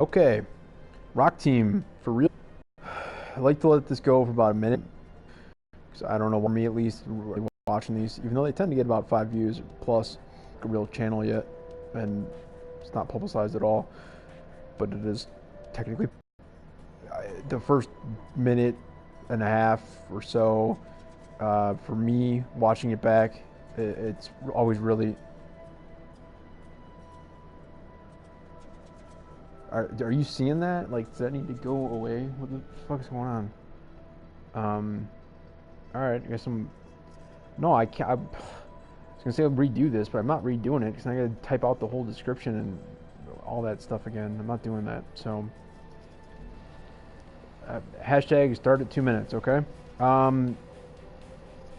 Okay, Rock Team for real. I like to let this go for about a minute because I don't know, me at least really watching these, even though they tend to get about 5 views plus, a real channel yet, and it's not publicized at all. But it is technically the first minute and a half or so. For me, watching it back, it's always really. Are you seeing that? Like, does that need to go away? What the fuck is going on? All right, I guess I'm. No, I can't. I was gonna say I'll redo this, but I'm not redoing it because I gotta type out the whole description and all that stuff again. I'm not doing that. So, hashtag start at 2 minutes, okay? And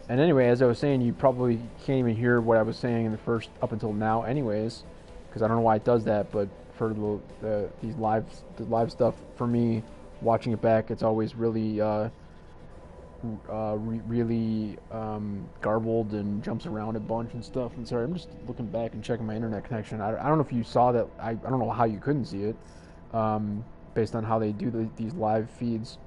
anyway, as I was saying, you probably can't even hear what I was saying in the first up until now, anyways, because I don't know why it does that. But for these live stuff, for me, watching it back, it's always really really garbled and jumps around a bunch and stuff. And sorry, I'm just looking back and checking my internet connection. I don't know if you saw that. I don't know how you couldn't see it, based on how they do these live feeds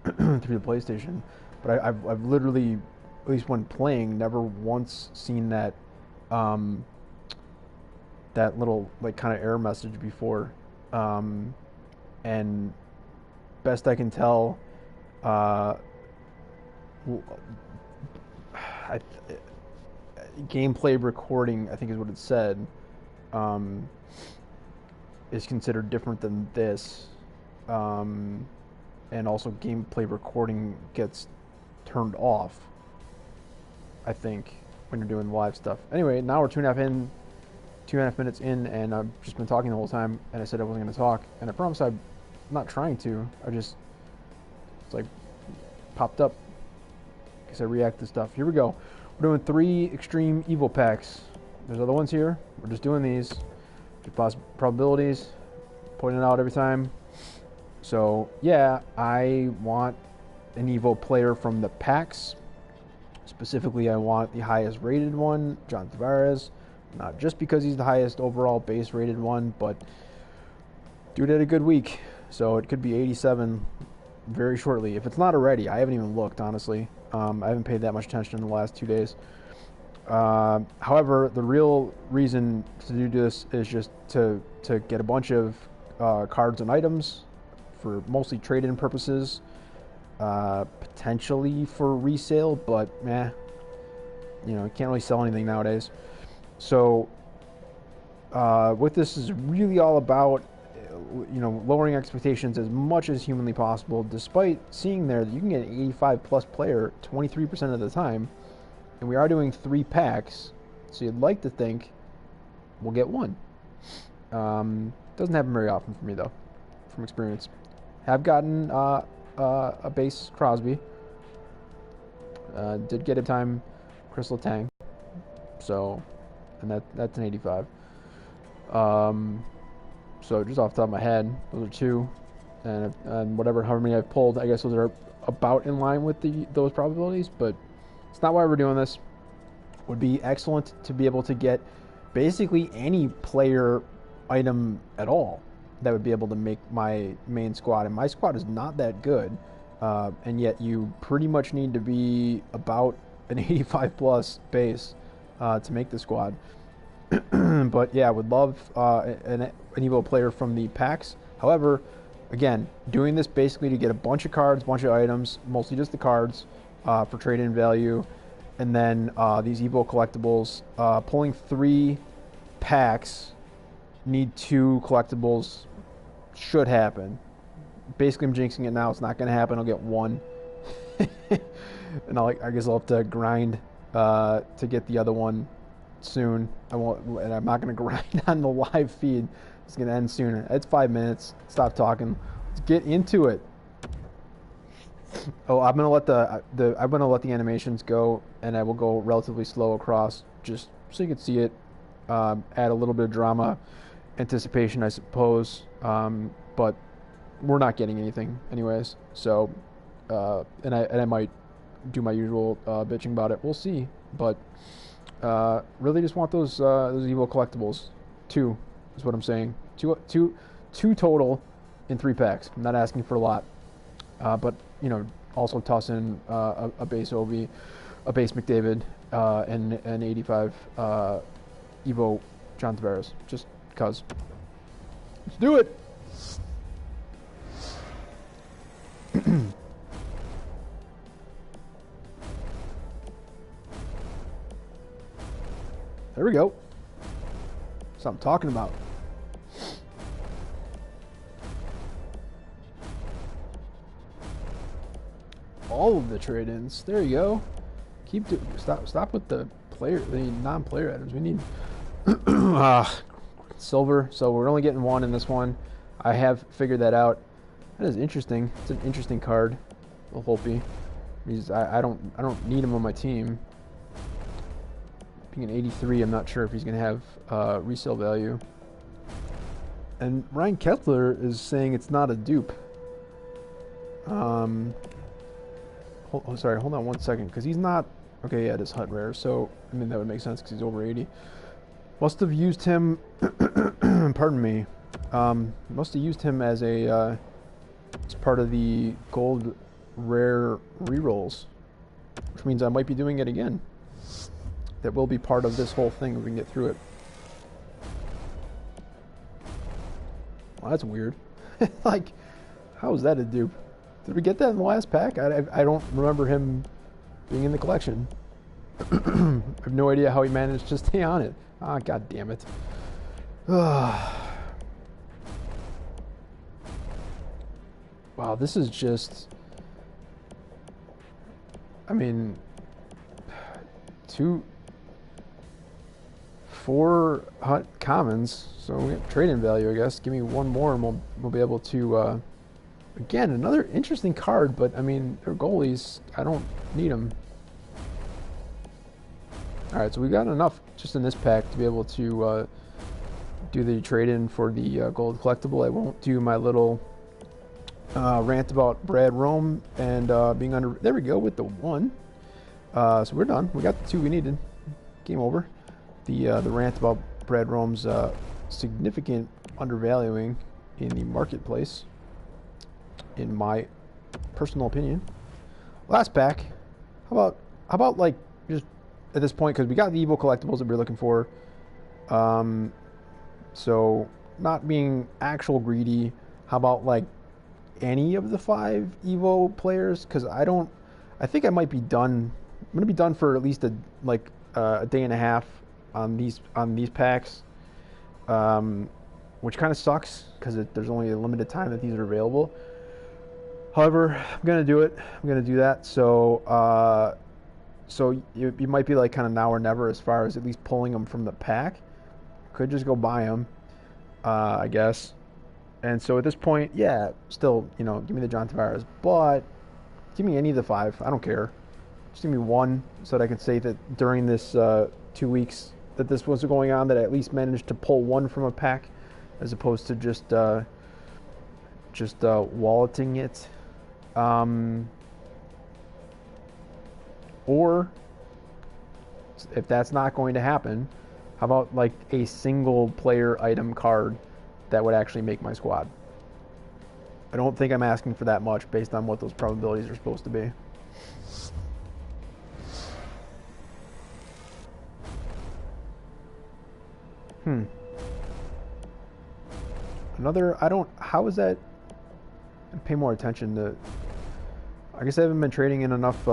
through the PlayStation. But I've literally, at least when playing, never once seen that that little like kind of error message before. And best I can tell, uh, I, gameplay recording, I think is what it said, um, is considered different than this. And also gameplay recording gets turned off, I think, when you're doing live stuff. Anyway, now we're 2.5 minutes in, and I've just been talking the whole time, and I said I wasn't going to talk, and I promise I'm not trying to. It's like popped up because I react to stuff. Here we go. We're doing 3 extreme evil packs. There's other ones here. We're just doing these. Probabilities, pointing it out every time. So yeah, I want an Evo player from the packs. Specifically, I want the highest rated one, John Tavares. Not just because he's the highest overall base rated one, but dude had a good week. So it could be 87 very shortly. If it's not already, I haven't even looked, honestly. I haven't paid that much attention in the last 2 days. However, the real reason to do this is just to get a bunch of cards and items for mostly trade-in purposes, potentially for resale, but you can't really sell anything nowadays. So what this is really all about, lowering expectations as much as humanly possible, despite seeing there that you can get an 85 plus player 23% of the time, and we are doing 3 packs, so you'd like to think we'll get one. Doesn't happen very often for me, though, from experience. Have gotten a base Crosby. Did get a time Crystal Tang. So, and that's an 85. So just off the top of my head, those are 2, and however many I've pulled, I guess those are about in line with those probabilities. But it's not why we're doing this. Would be excellent to be able to get basically any player item at all that would be able to make my main squad. And my squad is not that good, and yet you pretty much need to be about an 85 plus base to make the squad. But yeah, would love an Evo player from the packs. However, again, doing this basically to get a bunch of cards, bunch of items, mostly just the cards for trade-in value, and then these Evo collectibles. Pulling 3 packs, need 2 collectibles. Should happen. Basically, I'm jinxing it now. It's not going to happen. I'll get 1. And I guess I'll have to grind to get the other one soon. I won't, and I'm not going to grind on the live feed. It's going to end sooner. It's 5 minutes. Stop talking. Let's get into it. Oh, I'm going to let the animations go, and I will go relatively slow across, just so you can see it. Add a little bit of drama, anticipation, I suppose. But we're not getting anything anyways. So, and I might do my usual bitching about it. We'll see. But really just want those Evo collectibles. 2 is what I'm saying. Two 2 total in 3 packs. I'm not asking for a lot, but also toss in a base Ovi, a base McDavid, and an 85 Evo John Tavares, just cause. Let's do it. There we go. That's what I'm talking about. All of the trade-ins. There you go. Stop with the non-player items. We need silver. So we're only getting 1 in this one. I have figured that out. That is interesting. It's an interesting card. A Holtby. I don't need him on my team. Being an 83, I'm not sure if he's going to have resale value. And Ryan Kettler is saying it's not a dupe. Sorry, hold on 1 second, because he's not... Okay, yeah, it is HUD rare, so, I mean, that would make sense because he's over 80. Must have used him... pardon me. Must have used him as a... as part of the gold rare rerolls, which means I might be doing it again. That will be part of this whole thing if we can get through it. Well, that's weird. Like, how is that a dupe? Did we get that in the last pack? I don't remember him being in the collection. I have no idea how he managed to stay on it. Ah, god damn it. Wow, this is just... I mean... 4 hot commons, so we have trade-in value, I guess. Give me 1 more and we'll be able to... again, another interesting card, but, I mean, they're goalies. I don't need them. Alright, so we got enough just in this pack to be able to do the trade-in for the gold collectible. I won't do my little rant about Brad Rome and being under... There we go, with the 1. So we're done. We got the 2 we needed. Game over. The rant about Brad Rome's significant undervaluing in the marketplace, in my personal opinion. Last pack. How about like just at this point, because we got the Evo collectibles that we were looking for. So not being actual greedy. How about like any of the 5 Evo players? Because I think I might be done. I'm gonna be done for at least a day and a half on these packs, which kind of sucks because there's only a limited time that these are available. However, I'm gonna do it. I'm gonna do that. So you might be like kind of now or never as far as at least pulling them from the pack. Could just go buy them, I guess. And so at this point, yeah, still, give me the John Tavares, but give me any of the 5. I don't care. Just give me 1 so that I can say that during this 2 weeks that this was going on, that I at least managed to pull 1 from a pack, as opposed to just walleting it. Or if that's not going to happen, how about like a single player item card that would actually make my squad? I don't think I'm asking for that much based on what those probabilities are supposed to be. How is that? Pay more attention to... I guess I haven't been trading in enough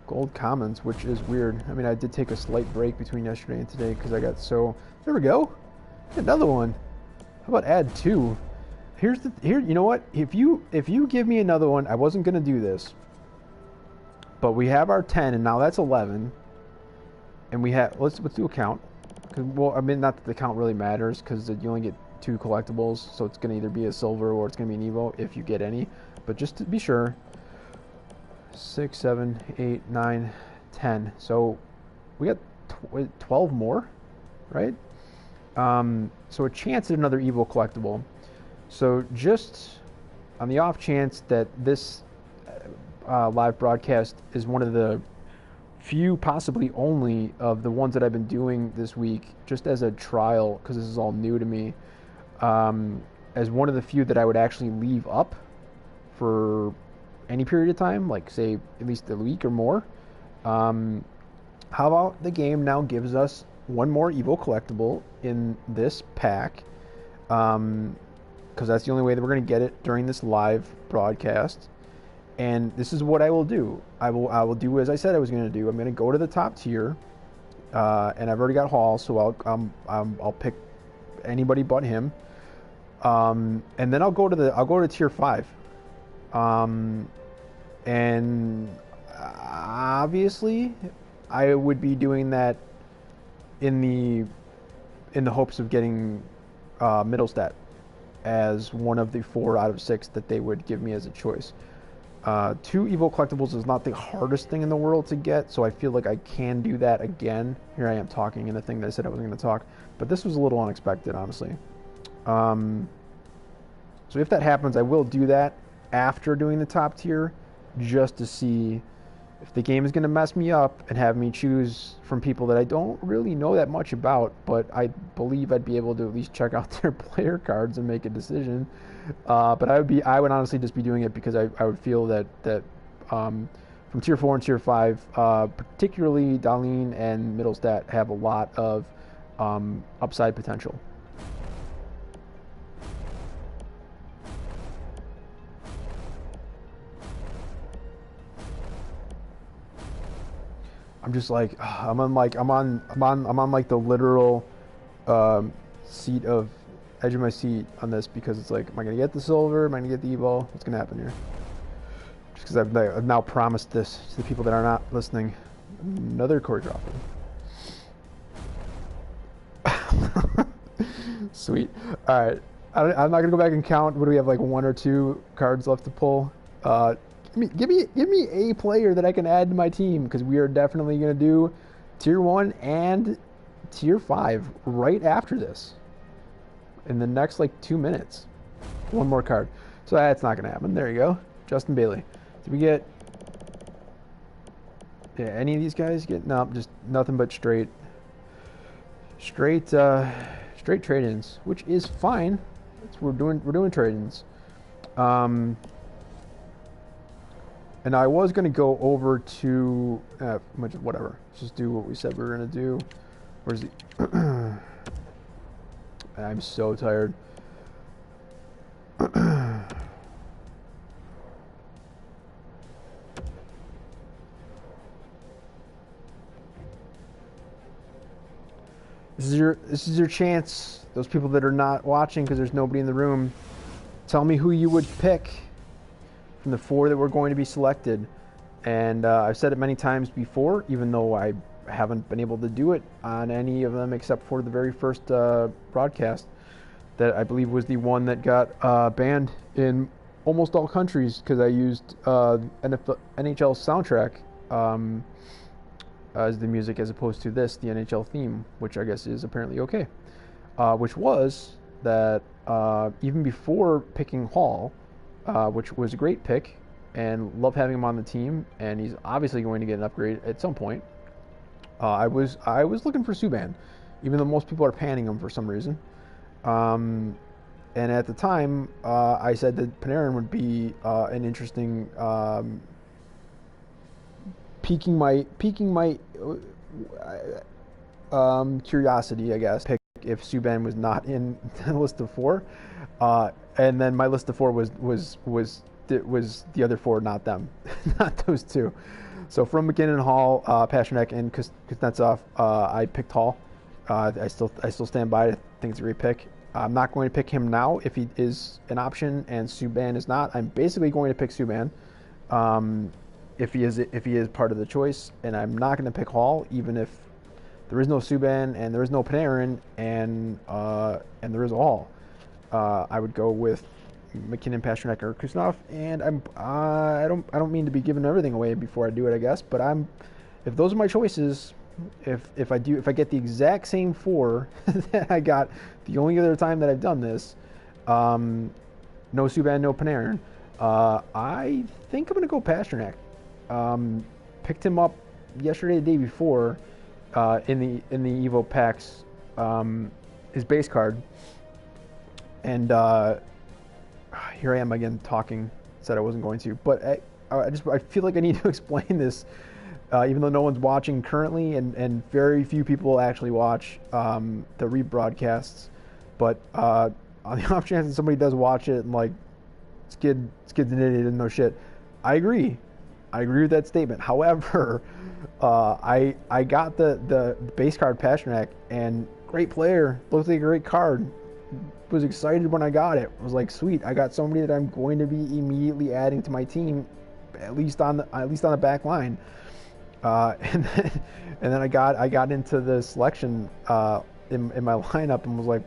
gold commons, which is weird. I mean, I did take a slight break between yesterday and today because I got so... There we go. Another one. How about add 2? Here, you know what? If you give me another one, I wasn't going to do this. But we have our 10, and now that's 11. And we have... Let's do a count. Well, I mean, not that the count really matters because you only get 2 collectibles, so it's going to either be a silver or it's going to be an Evo if you get any. But just to be sure, 6, 7, 8, 9, 10. So we got 12 more, right? So a chance at another Evo collectible. So just on the off chance that this live broadcast is one of the few, possibly only, of the ones that I've been doing this week, just as a trial, because this is all new to me. as one of the few that I would actually leave up for any period of time, like say at least a week or more. How about the game now gives us one more Evo collectible in this pack? Because that's the only way that we're going to get it during this live broadcast. And this is what I will do. I will do as I said I was going to do. I'm going to go to the top tier, and I've already got Hall, so I'll pick anybody but him. And then I'll go to tier 5. And obviously I would be doing that in the hopes of getting middle stat as one of the 4 out of 6 that they would give me as a choice. 2 Evo collectibles is not the hardest thing in the world to get, so I feel like I can do that again. Here I am talking in the thing that I said I wasn't going to talk, but this was a little unexpected, honestly. So if that happens, I will do that after doing the top tier, just to see if the game is going to mess me up and have me choose from people that I don't really know that much about, but I believe I'd be able to at least check out their player cards and make a decision. But I would honestly just be doing it because I would feel that from tier 4 and tier 5, particularly Darlene and Middlestat have a lot of upside potential. I'm just like I'm on like the literal seat of edge of my seat on this, because it's like, am I gonna get the silver? Am I gonna get the Evo? What's gonna happen here? Just because I've now promised this to the people that are not listening. Another core dropper. Sweet. All right. I'm not gonna go back and count. What do we have? Like 1 or 2 cards left to pull. Give me a player that I can add to my team, because we are definitely going to do tier 1 and tier 5 right after this in the next like 2 minutes. 1 more card. So that's not going to happen. There you go. Justin Bailey. Did we get any of these guys get? No, just nothing but straight trade-ins, which is fine. We're doing trade-ins. And I was going to go over to, whatever. Let's just do what we said we were going to do. Where's the... I'm so tired. This is your chance. Those people that are not watching because there's nobody in the room, tell me who you would pick from the 4 that were going to be selected. And I've said it many times before, even though I haven't been able to do it on any of them except for the very first broadcast, that I believe was the one that got banned in almost all countries, because I used NHL soundtrack as the music, as opposed to the NHL theme, which I guess is apparently okay. Which was that even before picking Hall, which was a great pick, and love having him on the team, and he's obviously going to get an upgrade at some point. I was looking for Subban, even though most people are panning him for some reason. And at the time, I said that Panarin would be an interesting, piquing my curiosity, I guess, pick if Subban was not in the list of 4. And then my list of 4 was the other 4, not them, not those 2. So from McKinnon, Hall, Pastrnak, and Kuznetsov, I picked Hall. I still stand by it. I think it's a great pick. I'm not going to pick him now if he is an option and Subban is not. I'm basically going to pick Subban if he is part of the choice, and I'm not going to pick Hall even if there is no Subban and there is no Panarin and there is a Hall. I would go with McKinnon, Pastrnak, or Kuznetsov, and I don't mean to be giving everything away before I do it, I guess, but if those are my choices, if I get the exact same 4 that I got the only other time that I've done this, no Subban, no Panarin, I think I'm gonna go Pastrnak. Picked him up yesterday, the day before, in the Evo packs, his base card. And here I am again talking. Said I wasn't going to, but I feel like I need to explain this, even though no one's watching currently, and very few people actually watch the rebroadcasts. But on the off chance that somebody does watch it and like, Skid's an idiot, didn't know shit. I agree with that statement. However, I got the base card Pastrnak, and great player, looked like a great card. Was excited when I got it. Was like, sweet, I got somebody that I'm going to be immediately adding to my team, at least on the back line. And then I got into the selection in my lineup and was like,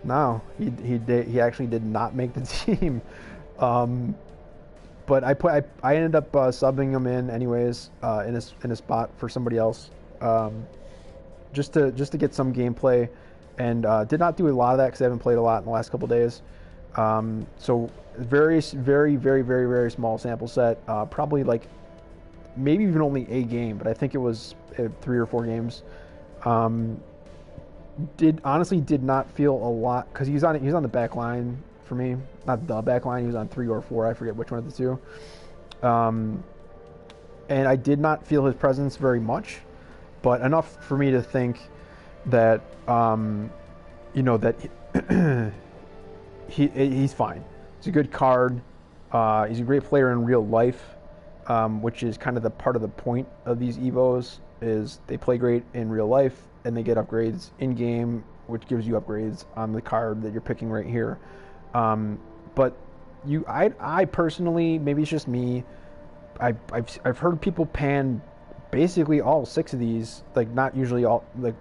no, he actually did not make the team. But I ended up subbing him in anyways in a spot for somebody else, just to get some gameplay, and did not do a lot of that because I haven't played a lot in the last couple of days. So very very very very very small sample set, probably like maybe even only a game, but I think it was 3 or 4 games. Did not feel a lot because he was on the back line for me, not the back line. He was on 3 or 4. I forget which one of the two. And I did not feel his presence very much, but enough for me to think that that he's fine. He's a good card. He's a great player in real life, which is kind of the part of the point of these Evos, is they play great in real life and they get upgrades in game, which gives you upgrades on the card that you're picking right here. But I personally, maybe it's just me, I've heard people pan basically all 6 of these, like not usually all, like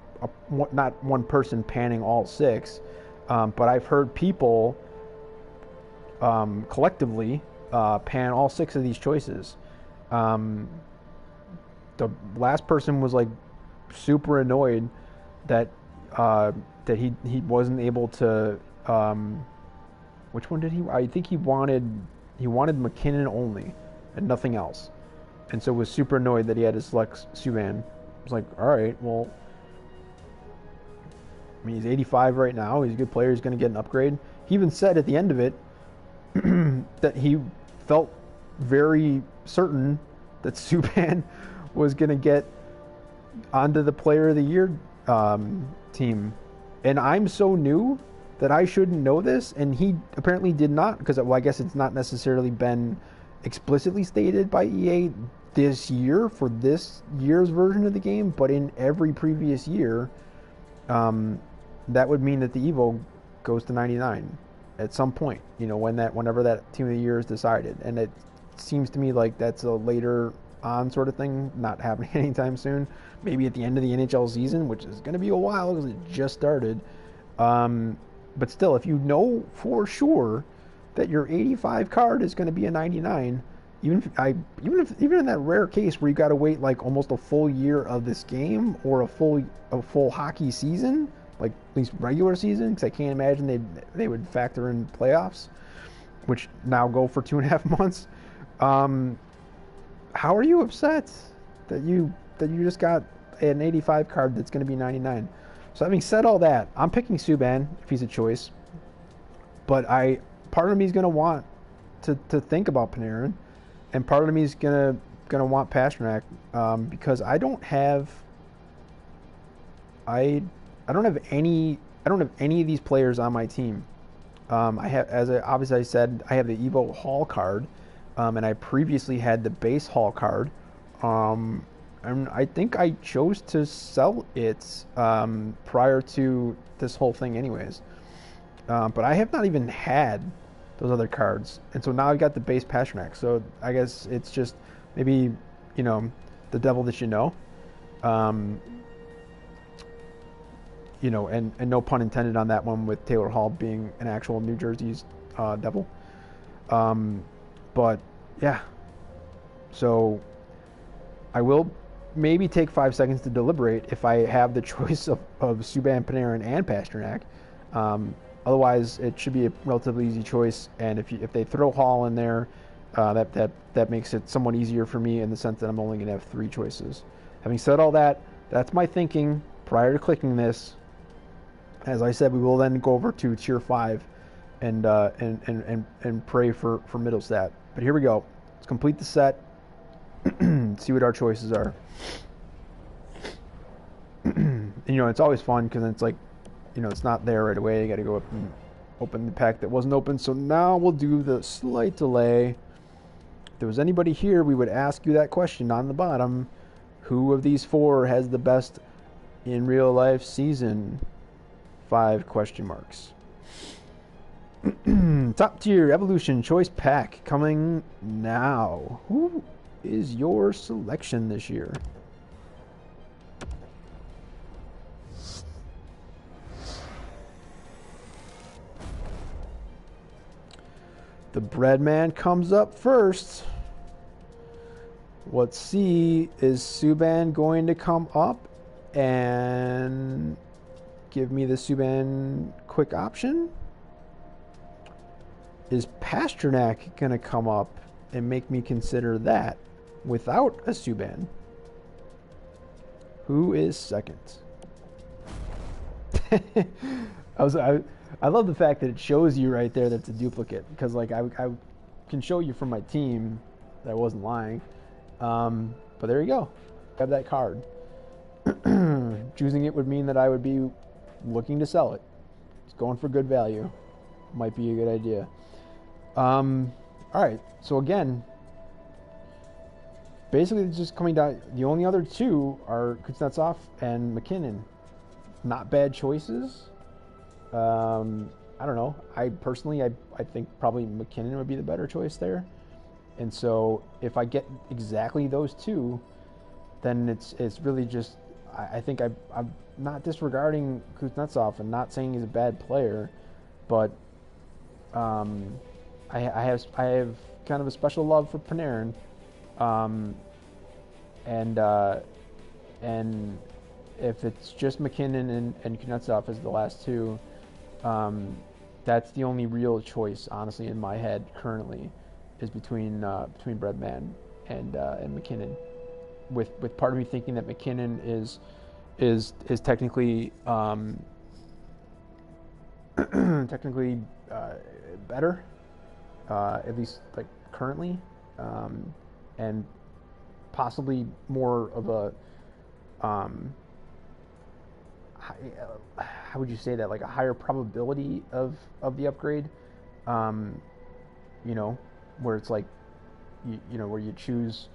not one person panning all 6, but I've heard people collectively pan all 6 of these choices. The last person was like super annoyed that he wasn't able to. Which one did he? I think he wanted McKinnon only and nothing else, and so was super annoyed that he had to select Subban. I was like, all right, well, I mean, he's 85 right now. He's a good player. He's going to get an upgrade. He even said at the end of it that he felt very certain that Subban was going to get onto the Player of the Year team. And I'm so new that I shouldn't know this, and he apparently did not, because, well, I guess it's not necessarily been explicitly stated by EA this year for this year's version of the game, but in every previous year, that would mean that the Evo goes to 99 at some point, whenever that Team of the Year is decided. And it seems to me like that's a later on sort of thing, not happening anytime soon. Maybe at the end of the NHL season, which is going to be a while because it just started. But still, if you know for sure that your 85 card is going to be a 99, even in that rare case where you got to wait like almost a full year of this game or a full hockey season, like at least regular season, because I can't imagine they would factor in playoffs, which now go for 2.5 months. How are you upset that you just got an 85 card that's going to be 99? So having said all that, I'm picking Subban if he's a choice, but part of me is going to want to think about Panarin, and part of me is going to want Pastrnak, because I don't have any of these players on my team. I have, obviously I said, I have the Evo Hall card, and I previously had the base Hall card. And I think I chose to sell it prior to this whole thing anyways. But I have not even had those other cards. And so now I got the base Pastrnak. So I guess it's just maybe, the devil that you know. And no pun intended on that one with Taylor Hall being an actual New Jersey's devil. But yeah. So I will maybe take 5 seconds to deliberate if I have the choice of Subban, Panarin, and Pastrnak. Otherwise, it should be a relatively easy choice. And if they throw Hall in there, that makes it somewhat easier for me in the sense that I'm only going to have 3 choices. Having said all that, that's my thinking prior to clicking this. As I said, we will then go over to Tier 5 and pray for Middlestat. But here we go. Let's complete the set. See what our choices are. And, you know, it's always fun because it's like, you know, it's not there right away. You got to go up and open the pack that wasn't open. So now we'll do the slight delay. If there was anybody here, we would ask you that question on the bottom. Who of these four has the best in real life season? 5 question marks. Top tier evolution choice pack coming now. Who is your selection this year? The bread man comes up first. Let's see, is Subban going to come up and give me the Subban quick option? Is Pasternak going to come up and make me consider that without a Subban? Who is second? I love the fact that it shows you right there that's a duplicate, because like I can show you from my team that I wasn't lying. But there you go. Have that card. Choosing it would mean that I would be looking to sell it. It's going for good value. Might be a good idea. All right. So again, basically it's just coming down. The only other two are Kuznetsov and McKinnon. Not bad choices. I don't know. I personally, I think probably McKinnon would be the better choice there. And so if I get exactly those two, then it's really just, I think I'm not disregarding Kuznetsov and not saying he's a bad player, but I have kind of a special love for Panarin, and if it's just McKinnon and Kuznetsov as the last two, that's the only real choice, honestly, in my head currently, is between Breadman and McKinnon, with part of me thinking that McKinnon is technically technically better, at least like currently, and possibly more of a how would you say that, like a higher probability of the upgrade, you know, where it's like you know, where you choose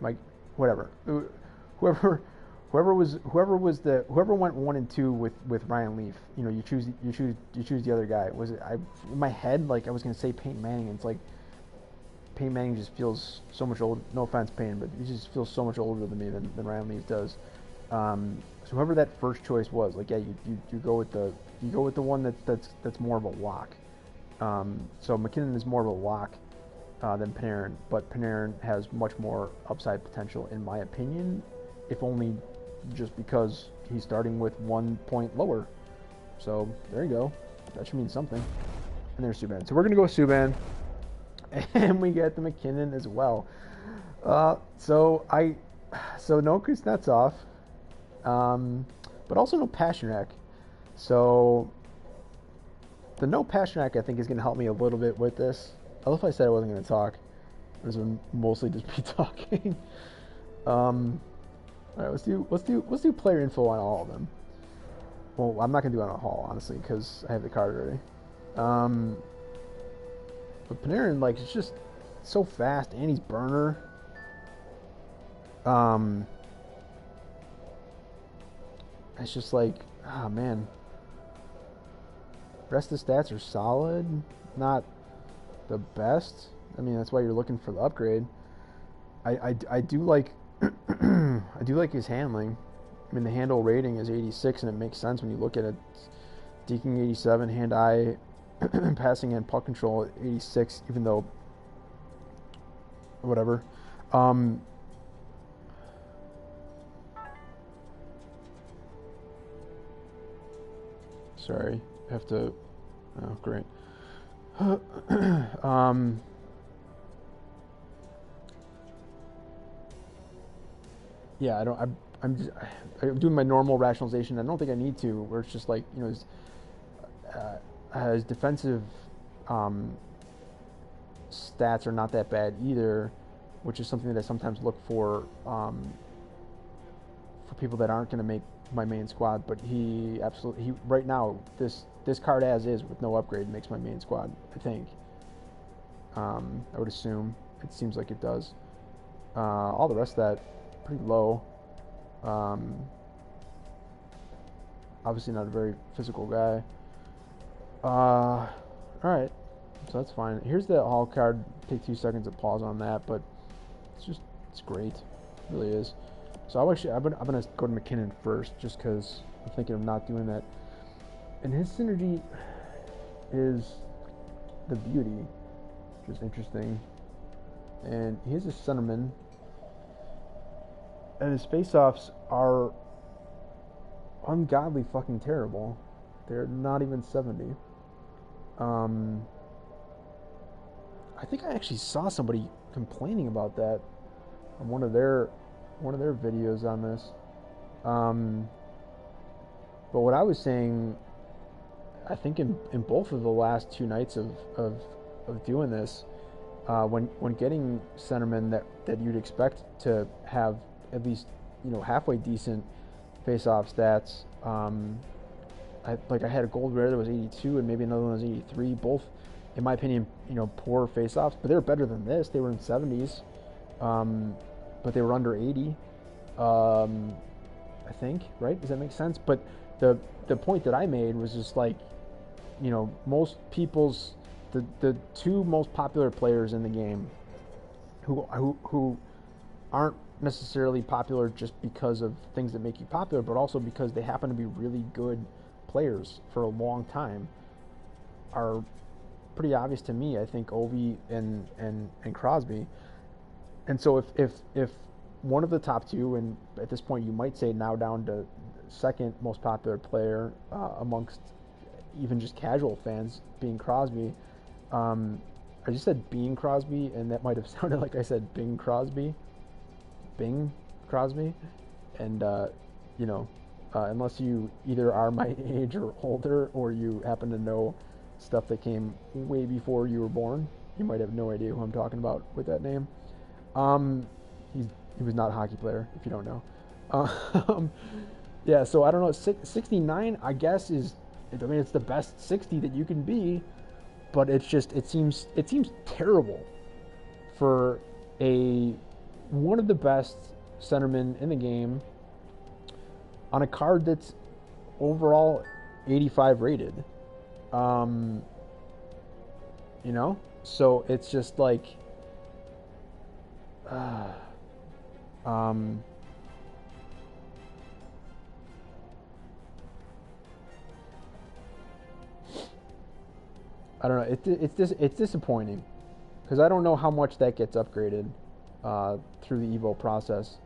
like whatever, whoever went 1 and 2 with Ryan Leaf, you know, you choose the other guy. Was it, in my head, like I was gonna say Peyton Manning, and it's like Peyton Manning just feels so much older. No offense, Peyton, but he just feels so much older than me than Ryan Leaf does. So whoever that first choice was, like, yeah, you go with the one that's more of a lock. So McKinnon is more of a lock than Panarin, but Panarin has much more upside potential, in my opinion, if only just because he's starting with 1 point lower. So there you go. That should mean something. And there's Subban. So we're gonna go with Subban. And we get the McKinnon as well. So no Kuznetsov, but also no Pasternak. So the no Pasternak, I think, is going to help me a little bit with this. I love if I said I wasn't going to talk. It was mostly just me talking. All right, let's do player info on all of them. Well, I'm not going to do it on a haul, honestly, because I have the card already. But Panarin, like, it's just so fast, and he's burner. It's just like, oh man. Rest of the stats are solid, not the best. I mean, that's why you're looking for the upgrade. I do like I do like his handling. I mean, the handle rating is 86, and it makes sense when you look at it. Deking 87, hand-eye, passing and puck control at 86, even though whatever. Sorry, I have to. Oh, great. yeah, I don't. I'm doing my normal rationalization. I don't think I need to. Where it's just like, his defensive um, stats are not that bad either, which is something that I sometimes look for people that aren't going to make my main squad. But he right now, this card as is with no upgrade makes my main squad, I think. I would assume. It seems like it does. All the rest of that pretty low. Obviously not a very physical guy. All right, so that's fine. Here's the Hall card. Take 2 seconds to pause on that, but it's great. It really is. So I'm gonna go to McKinnon first, just because I'm thinking of not doing that. And his synergy is the beauty, which is interesting. And he's a centerman, and his face-offs are ungodly fucking terrible. They're not even 70. I think I actually saw somebody complaining about that on one of their videos on this. But what I was saying, I think in both of the last 2 nights of doing this, when getting centermen that you'd expect to have at least halfway decent face-off stats. I had a gold rare that was 82 and maybe another one was 83. Both, in my opinion, poor face-offs, but they were better than this. They were in 70s, but they were under 80. I think, right? Does that make sense? But the point that I made was just like, most people's the 2 most popular players in the game who aren't necessarily popular just because of things that make you popular, but also because they happen to be really good players for a long time, are pretty obvious to me. I think Ovi and Crosby. And so if one of the top 2, and at this point you might say now down to second most popular player amongst even just casual fans, being Crosby. I just said Being Crosby, and that might have sounded like I said Bing Crosby. Bing Crosby. And, unless you either are my age or older, or you happen to know stuff that came way before you were born, you might have no idea who I'm talking about with that name. He was not a hockey player, if you don't know. Yeah, so I don't know. 69, I guess, it's the best 60 that you can be, but it seems terrible for one of the best centermen in the game on a card that's overall 85 rated. So it's just like, I don't know. It's disappointing because I don't know how much that gets upgraded through the Evo process,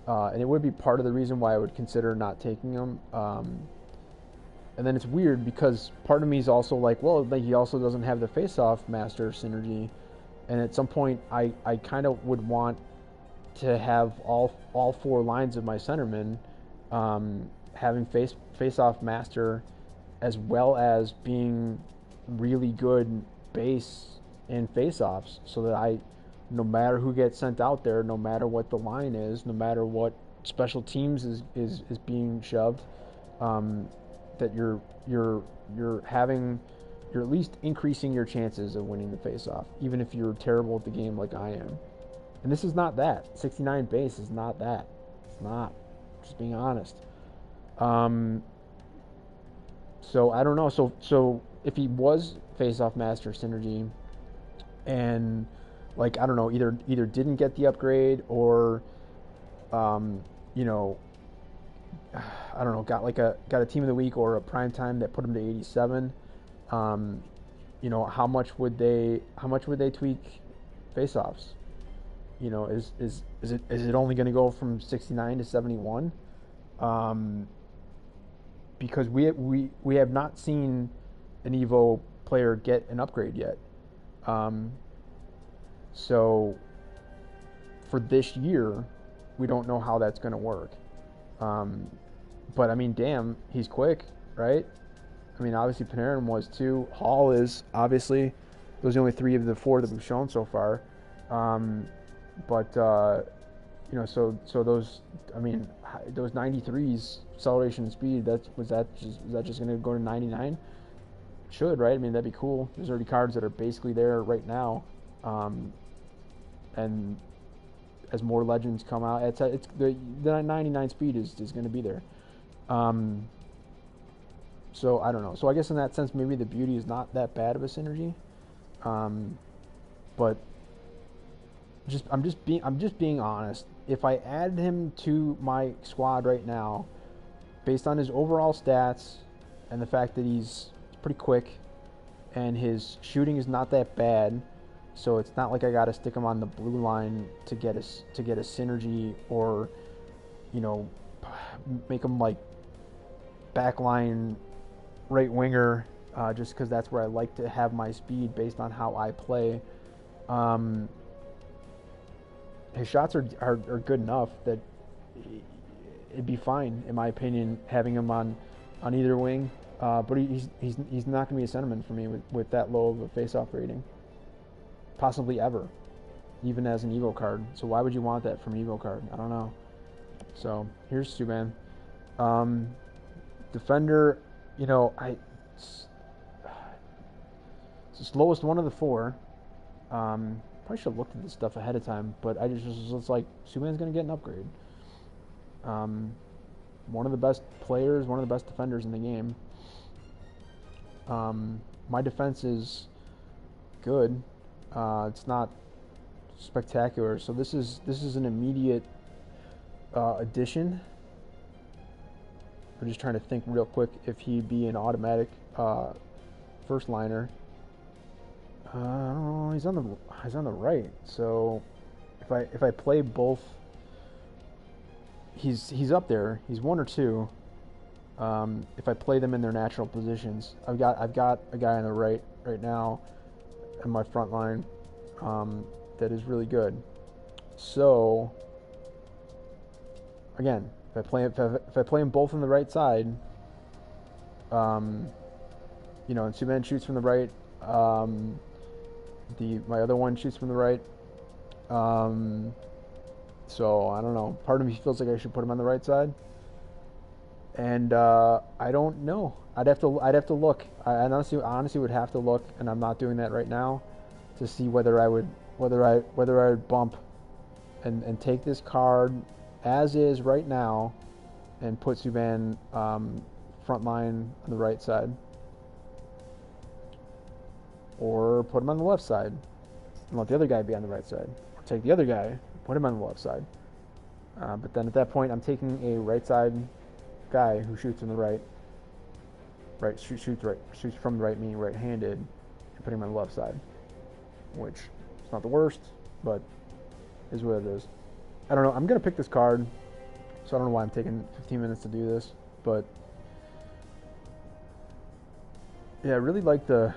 and it would be part of the reason why I would consider not taking him. And then it's weird because part of me is also like, well, like he also doesn't have the face-off master synergy, and at some point I kind of would want to have all 4 lines of my centermen having face-off master, as well as being really good base in face-offs, so that no matter who gets sent out there, no matter what the line is, no matter what special teams is being shoved, that you're at least increasing your chances of winning the face-off, even if you're terrible at the game like I am. And this is not that. 69 base is not that. It's not. Just being honest. So I don't know. So if he was face-off master synergy, and like I don't know, either didn't get the upgrade, or I don't know, got a team of the week or a prime time that put him to 87. How much would they tweak face-offs? Is it only going to go from 69 to 71? Because we have not seen an Evo player get an upgrade yet. So for this year, we don't know how that's going to work. But I mean, damn, he's quick, right? I mean, obviously Panarin was too. Hall is obviously. Those are the only 3 of the 4 that we've shown so far. But you know, so those, I mean, those 93s acceleration and speed. Is that just going to go to 99? Should, right? I mean, that'd be cool. There's already cards that are basically there right now, and as more legends come out, it's the 99 speed is going to be there. So I don't know. So I guess in that sense, maybe the beauty is not that bad of a synergy. But I'm just being honest. If I added him to my squad right now, based on his overall stats and the fact that he's pretty quick and his shooting is not that bad, so it's not like I got to stick him on the blue line to get a synergy, or you know, make him like backline right winger, just because that's where I like to have my speed based on how I play. His shots are good enough that it'd be fine, in my opinion, having him on either wing. But he's not going to be a centerman for me with that low of a face-off rating, possibly ever, even as an Evo card. So why would you want that from an Evo card? I don't know. So here's Subban. Defender, you know, it's the slowest one of the 4. Probably should have looked at this stuff ahead of time, but I just was like, Subban's going to get an upgrade. One of the best players, one of the best defenders in the game. My defense is good. It's not spectacular, so this is an immediate addition. I'm just trying to think real quick if he'd be an automatic first liner. I don't know. He's on the right. So if I play both, he's up there. He's 1 or 2. If I play them in their natural positions, I've got a guy on the right now in my front line that is really good. So again, if I play them both on the right side, you know, and Subban shoots from the right, my other one shoots from the right. So I don't know. Part of me feels like I should put him on the right side, and I don't know. I'd have to look. I honestly would have to look, and I'm not doing that right now, to see whether I would bump and take this card as is right now and put Subban front line on the right side, or put him on the left side and let the other guy be on the right side, or take the other guy, put him on the left side. But then at that point, I'm taking a right side guy who shoots from the right, shoots from the right, meaning right-handed, and putting him on the left side, which is not the worst, but is what it is. I don't know. I'm gonna pick this card, so I don't know why I'm taking 15 minutes to do this, but yeah, I really like the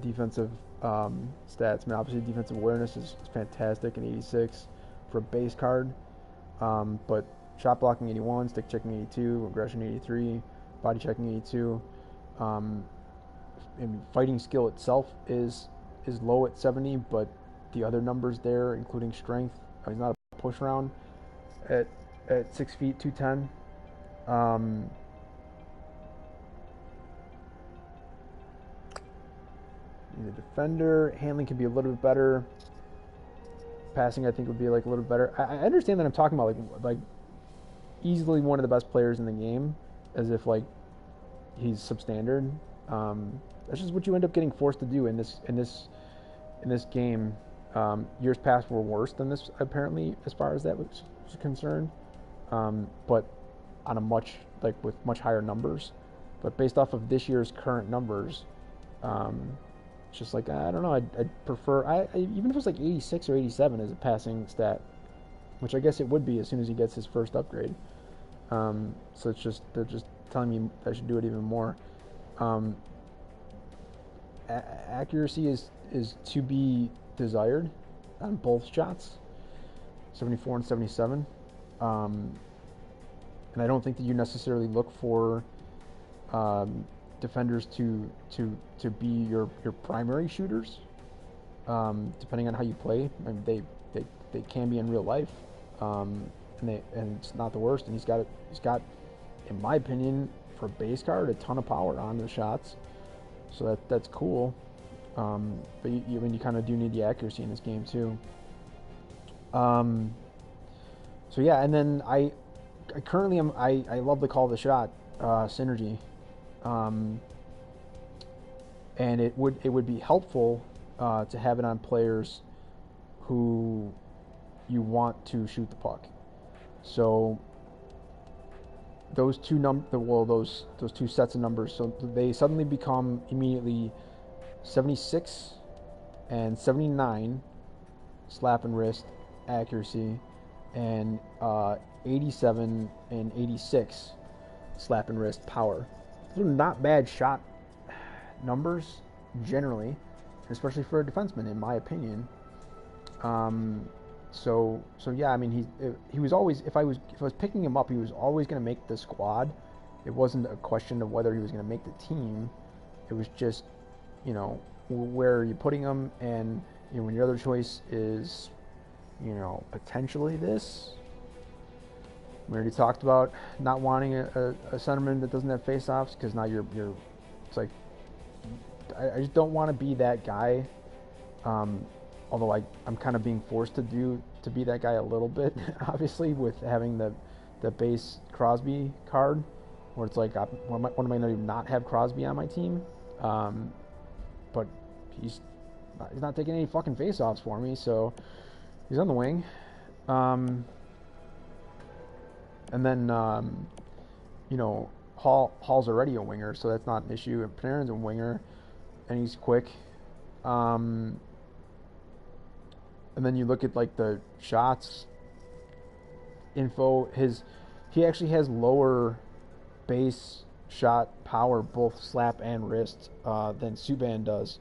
defensive stats. I mean, obviously defensive awareness is fantastic in 86 for a base card, but shot blocking 81, stick checking 82, aggression 83, body checking 82. And fighting skill itself is low at 70, but the other numbers there, including strength, he's not a push round at 6 feet 210. He's a defender. Handling can be a little bit better. Passing, I think, would be like a little better. I understand that I'm talking about like easily one of the best players in the game, as if like he's substandard. That's just what you end up getting forced to do in this game. Years past were worse than this, apparently, as far as that was concerned. But on a with much higher numbers. But based off of this year's current numbers, it's just like, I don't know. I'd prefer, even if it was like 86 or 87 as a passing stat, which I guess it would be as soon as he gets his first upgrade. So they're just telling me I should do it even more. Accuracy is to be desired on both shots. 74 and 77. Um, and I don't think that you necessarily look for defenders to be your primary shooters. Depending on how you play, I mean, they can be in real life, and it's not the worst. And he's got, in my opinion, for a base card, a ton of power on the shots, so that's cool. But you kind of do need the accuracy in this game too. So yeah, and then I currently am I love the call the shot synergy, and it would be helpful to have it on players who you want to shoot the puck. So those those two sets of numbers, so they suddenly become immediately 76 and 79 slap and wrist accuracy, and 87 and 86 slap and wrist power. Those are not bad shot numbers generally, especially for a defenseman, in my opinion. So yeah, I mean, he was always, if I was picking him up, he was always going to make the squad. It wasn't a question of whether he was going to make the team. It was just, where are you putting him, and when your other choice is, potentially this. We already talked about not wanting a centerman that doesn't have face-offs, because now you're it's like, I just don't want to be that guy. Although I'm kind of being forced to be that guy a little bit, obviously, with having the base Crosby card, where it's like, when am I going to not have Crosby on my team? But he's not taking any fucking face-offs for me, so he's on the wing. And then, Hall's already a winger, so that's not an issue. And Panarin's a winger, and he's quick. And then you look at like the shots info. He actually has lower base shot power, both slap and wrist, than Subban does.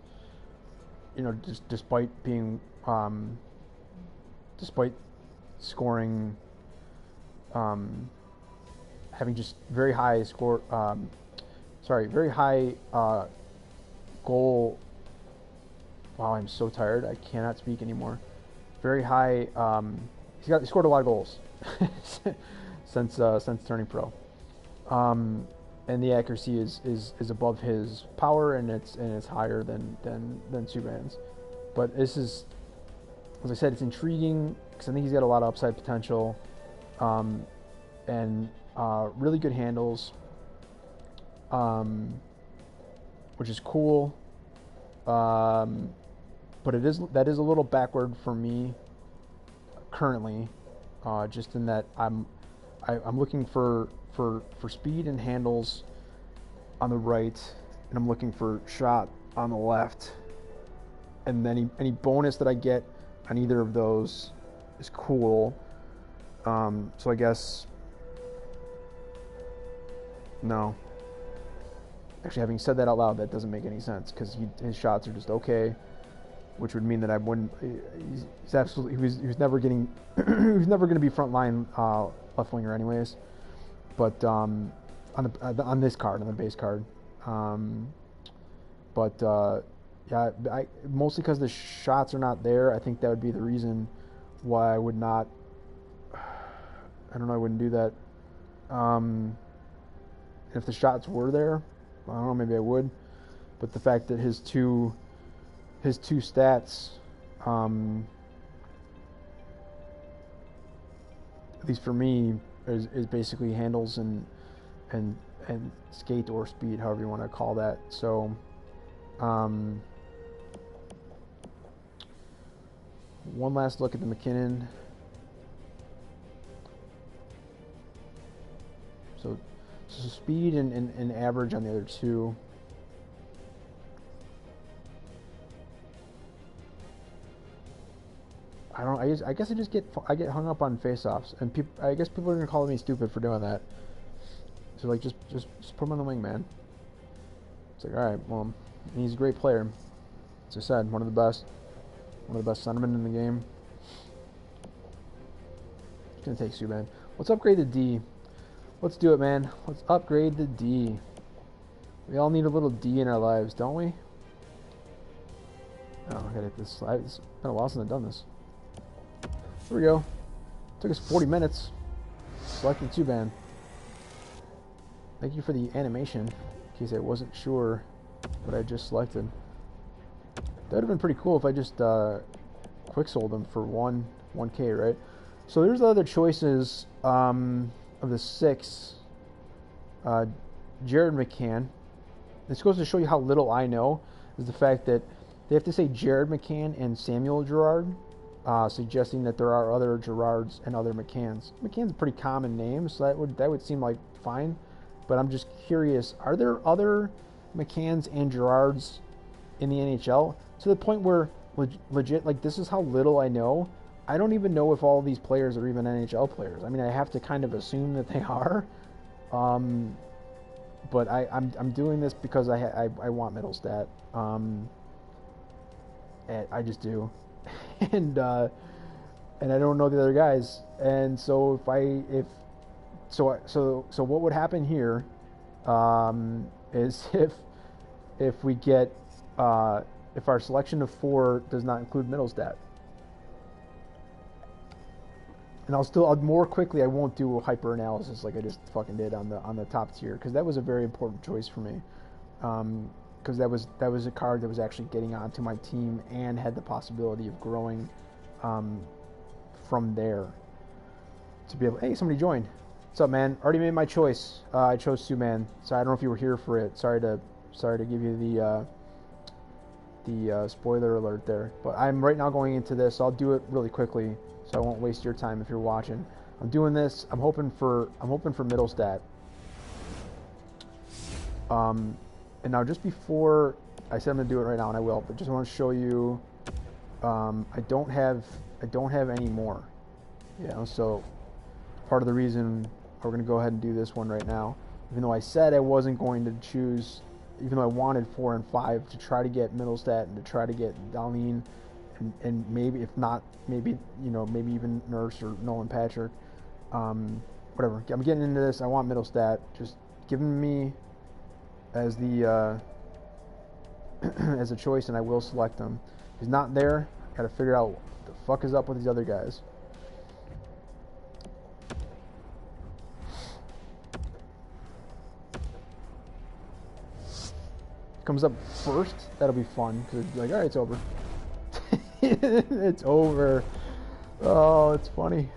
Just despite being, despite scoring, having just very high score. Very high goal. Wow, I'm so tired. I cannot speak anymore. Very high. He scored a lot of goals since turning pro. And the accuracy is above his power, and it's higher than Subban's. But this is, as I said, it's intriguing because I think he's got a lot of upside potential, and really good handles, which is cool. But that is a little backward for me currently, just in that I'm looking for speed and handles on the right, and I'm looking for shot on the left, and then any bonus that I get on either of those is cool. So I guess no. Actually, having said that out loud, that doesn't make any sense, because his shots are just okay, which would mean that I wouldn't. He's absolutely. He was never getting. He was never going to be front line left winger anyways. But on this card, on the base card, yeah, mostly because the shots are not there. I think that would be the reason why I would not. I don't know. I wouldn't do that. If the shots were there, I don't know. Maybe I would. But the fact that his two stats, at least for me, is basically handles and skate or speed, however you want to call that. So, one last look at the McKinnon. So speed and average on the other two. I don't. I guess I get hung up on face-offs, and I guess people are gonna call me stupid for doing that. So like, just put him on the wing, man. It's like, all right, well, he's a great player. As I said, one of the best centermen in the game. It's gonna take Subban. Let's upgrade the D. Let's do it, man. Let's upgrade the D. We all need a little D in our lives, don't we? Oh, I gotta hit this slide. It's been a while since I've done this. Here we go. Took us 40 minutes. Selected Subban. Thank you for the animation, in case I wasn't sure what I just selected. That would have been pretty cool if I just quick sold them for 1K, right? So there's the other choices of the 6. Jared McCann. This goes to show you how little I know, is the fact that they have to say Jared McCann and Samuel Girard, suggesting that there are other Girards and other McCanns. McCann's a pretty common name, so that would seem like fine. But I'm just curious, are there other McCanns and Girards in the NHL? To the point where, legit, like, this is how little I know. I don't even know if all of these players are even NHL players. I mean, I have to kind of assume that they are. But I'm doing this because I want Middlestat. I just do. and I don't know the other guys. And so so what would happen here is if we get if our selection of 4 does not include Middlestat. And I'll more quickly, I won't do a hyper analysis like I just fucking did on the top tier, because that was a very important choice for me. Because that was a card that was actually getting onto my team and had the possibility of growing from there. To be able, hey, somebody joined. What's up, man? Already made my choice. I chose Subban. So I don't know if you were here for it. Sorry to give you the spoiler alert there. But I'm right now going into this. So I'll do it really quickly, so I won't waste your time if you're watching. I'm doing this. I'm hoping for Middlestat. And now, just before I said I'm gonna do it right now, and I will, but just want to show you, I don't have any more. You know, so part of the reason we're gonna go ahead and do this one right now, even though I said I wasn't going to choose, even though I wanted 4 and 5 to try to get Middlestat and to try to get Darlene, and maybe if not, maybe maybe even Nurse or Nolan Patrick, whatever. I'm getting into this. I want Middlestat. Just giving me as the as a choice, and I will select him. If he's not there, got to figure out what the fuck is up with these other guys. Comes up first, that'll be fun, because it's like, all right, it's over. It's over. Oh, it's funny.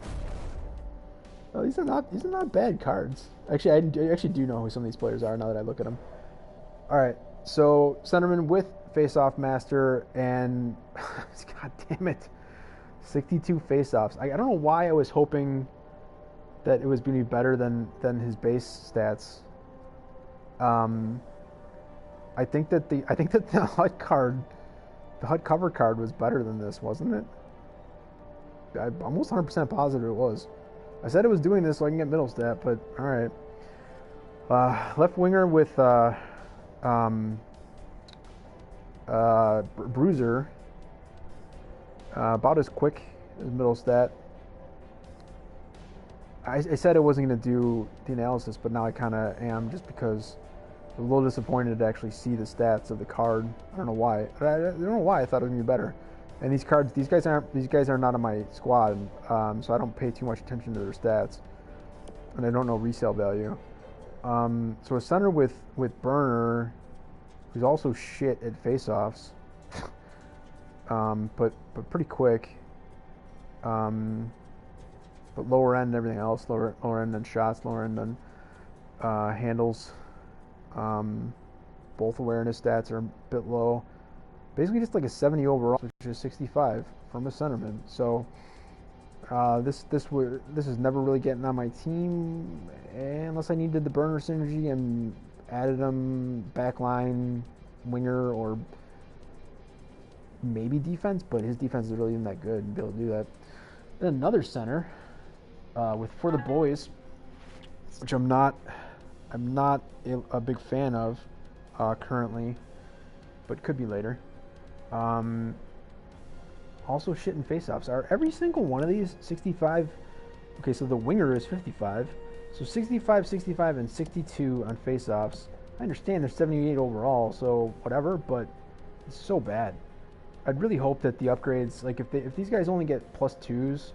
Oh, these are not bad cards. Actually, I actually do know who some of these players are now that I look at them. All right, so centerman with face-off master, and god damn it, 62 face-offs. I don't know why I was hoping that it was going to be better than his base stats. I think that the HUT card, the HUT cover card, was better than this, wasn't it? I'm almost 100% positive it was. I said it was doing this so I can get Middlestat, but all right. Left winger with Bruiser, about as quick as Middlestat. I said I wasn't going to do the analysis, but now I kind of am, just because I'm a little disappointed to actually see the stats of the card. I don't know why. I don't know why I thought it was going to be better. And these cards, these guys are not on my squad, so I don't pay too much attention to their stats, and I don't know resale value. So a center with Burner, who's also shit at faceoffs, but pretty quick. But lower end and everything else, lower end on shots, lower end on handles. Both awareness stats are a bit low. Basically just like a 70 overall, which is 65 from a centerman. So this is never really getting on my team unless I needed the Burner synergy and added him backline, winger, or maybe defense. But his defense is really even that good to be able to do that. Then another center with For the Boys, which I'm not a big fan of currently, but could be later. Also shit in faceoffs. Are every single one of these 65 Okay, so the winger is 55. So 65, 65, and 62 on faceoffs. I understand there's 78 overall, so whatever, but it's so bad. I'd really hope that the upgrades, like if these guys only get +2s,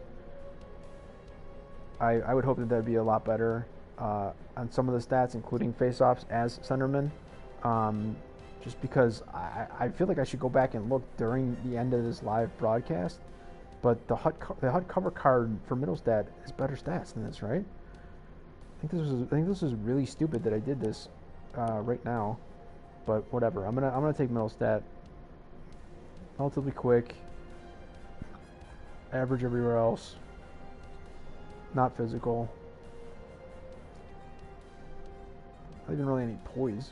I would hope that that'd be a lot better on some of the stats, including faceoffs as centerman. Just because I feel like I should go back and look during the end of this live broadcast. But the HUD cover card for Middlestat is better stats than this, right? I think this is really stupid that I did this right now. But whatever. I'm gonna take Middlestat. Relatively quick. Average everywhere else. Not physical. Not even really any poise.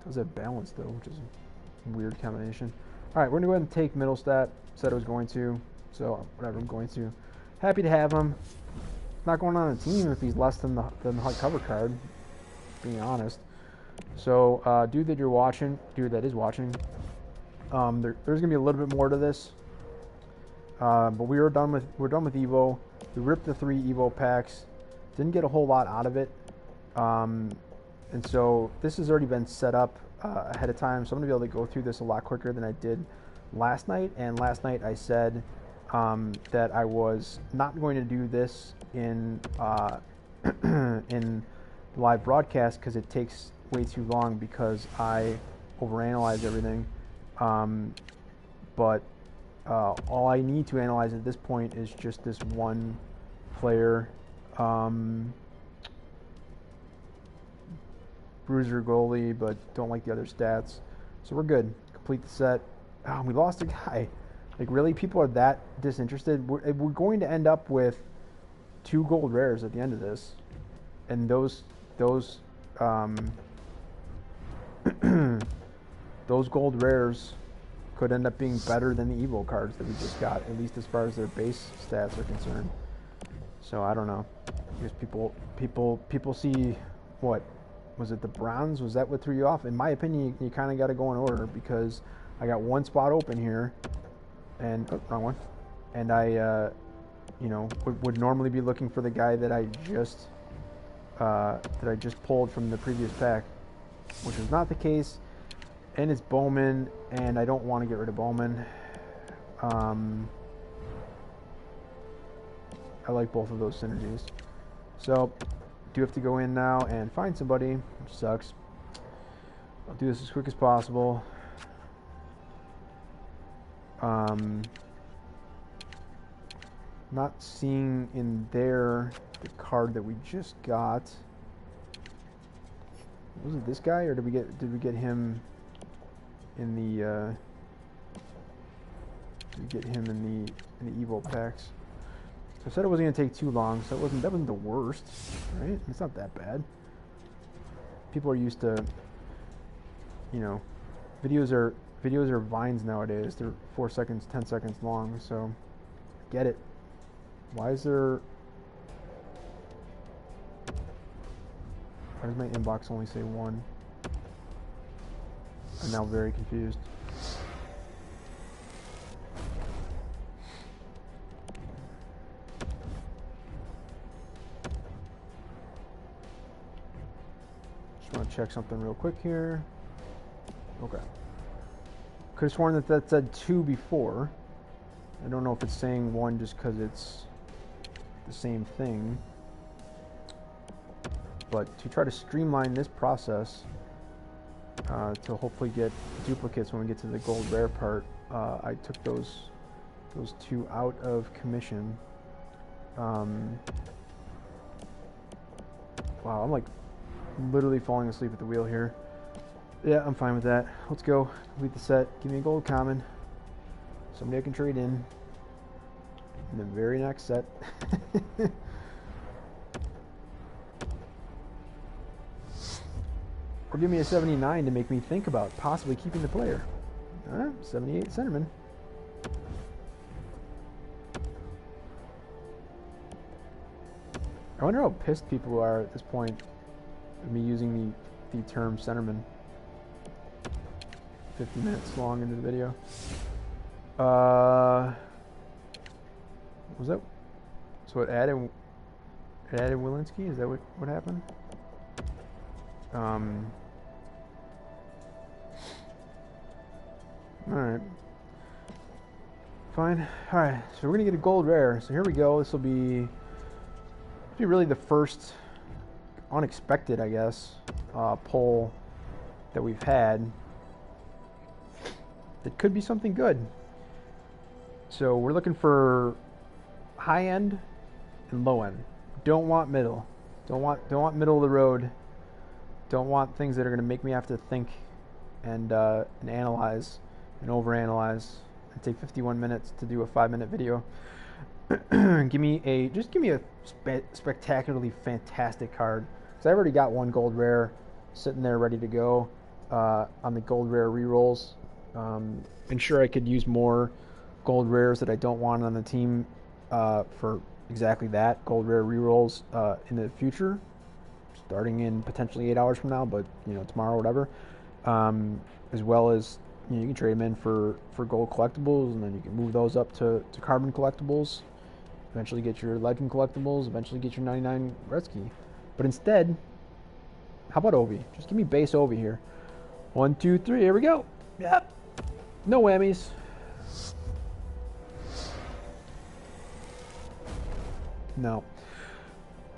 Does have balance though, which is a weird combination. Alright, we're gonna go ahead and take Middlestat. Said I was going to, so whatever, I'm going to. Happy to have him. Not going on a team if he's less than the HUD cover card, being honest. So, dude that is watching, there's gonna be a little bit more to this. But we're done with Evo. We ripped the 3 Evo packs. Didn't get a whole lot out of it. And so this has already been set up ahead of time, so I'm going to be able to go through this a lot quicker than I did last night. And last night I said that I was not going to do this in in live broadcast because it takes way too long because I overanalyze everything. But all I need to analyze at this point is just this one player. Bruiser goalie, but don't like the other stats. So we're good. Complete the set. Oh, we lost a guy. Like, really? People are that disinterested? We're going to end up with 2 gold rares at the end of this. And those those gold rares could end up being better than the Evo cards that we just got, at least as far as their base stats are concerned. So I don't know. Because people see what? Was it the Browns? Was that what threw you off? In my opinion, you kind of got to go in order because I got one spot open here, and wrong one. And I, would normally be looking for the guy that I just pulled from the previous pack, which is not the case. And it's Bowman, and I don't want to get rid of Bowman. I like both of those synergies. So do have to go in now and find somebody, which sucks. I'll do this as quick as possible. Not seeing in there the card that we just got. Was it this guy, or did we get him in the in the Evo packs? I said it wasn't gonna take too long, so that wasn't the worst, right? It's not that bad. People are used to, videos are vines nowadays. They're 4 seconds, 10 seconds long, so get it. Why does my inbox only say 1? I'm now very confused. Check something real quick here. Okay. Could have sworn that said 2 before. I don't know if it's saying 1 just because it's the same thing. But to try to streamline this process to hopefully get duplicates when we get to the gold rare part, I took those 2 out of commission. Wow, I'm like literally falling asleep at the wheel here. Yeah, I'm fine with that. Let's go. Complete the set. Give me a gold common. Somebody I can trade in the very next set. Or give me a 79 to make me think about possibly keeping the player. 78 centerman. I wonder how pissed people are at this point of me using the term centerman. 50 minutes long into the video. Was that? So it added Walensky? Is that what happened? Alright. Fine. Alright, so we're going to get a gold rare. So here we go. This will be really the first unexpected, I guess, pull that we've had. That could be something good. So we're looking for high end and low end. Don't want middle. Don't want middle of the road. Don't want things that are going to make me have to think and analyze and overanalyze and take 51 minutes to do a 5-minute video. Give me a spectacularly fantastic card, because I already got one gold rare sitting there ready to go on the gold rare rerolls. And sure, I could use more gold rares that I don't want on the team for exactly that, gold rare rerolls in the future, starting in potentially 8 hours from now, but tomorrow or whatever. As well as you can trade them in for gold collectibles, and then you can move those up to carbon collectibles. Eventually get your legend collectibles. Eventually get your 99 Gretzky. But instead, how about Ovi? Just give me base Ovi here. 1, 2, 3. Here we go. Yep. No whammies. No.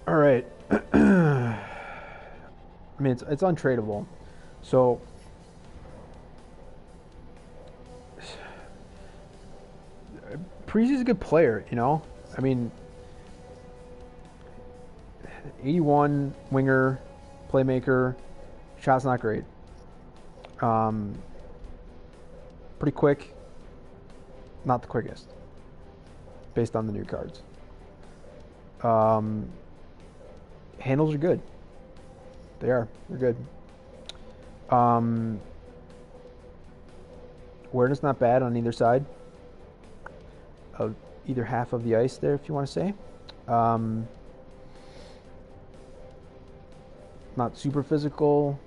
All right. I mean, it's untradeable. So Parisi's a good player, I mean, 81 winger, playmaker, shot's not great. Pretty quick, not the quickest, based on the new cards. Handles are good. They're good. Awareness not bad on either side of either half of the ice there, if you want to say. Not super physical,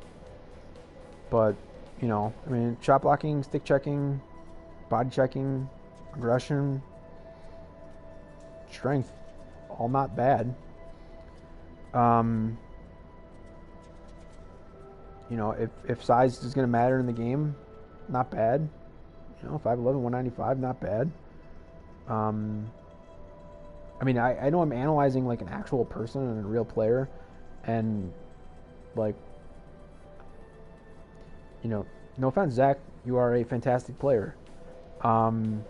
but I mean, shot blocking, stick checking, body checking, aggression, strength, all not bad. If size is going to matter in the game, not bad. 5'11", 195, not bad. I mean, I know I'm analyzing like an actual person and a real player, and like, no offense, Zach, you are a fantastic player. I'm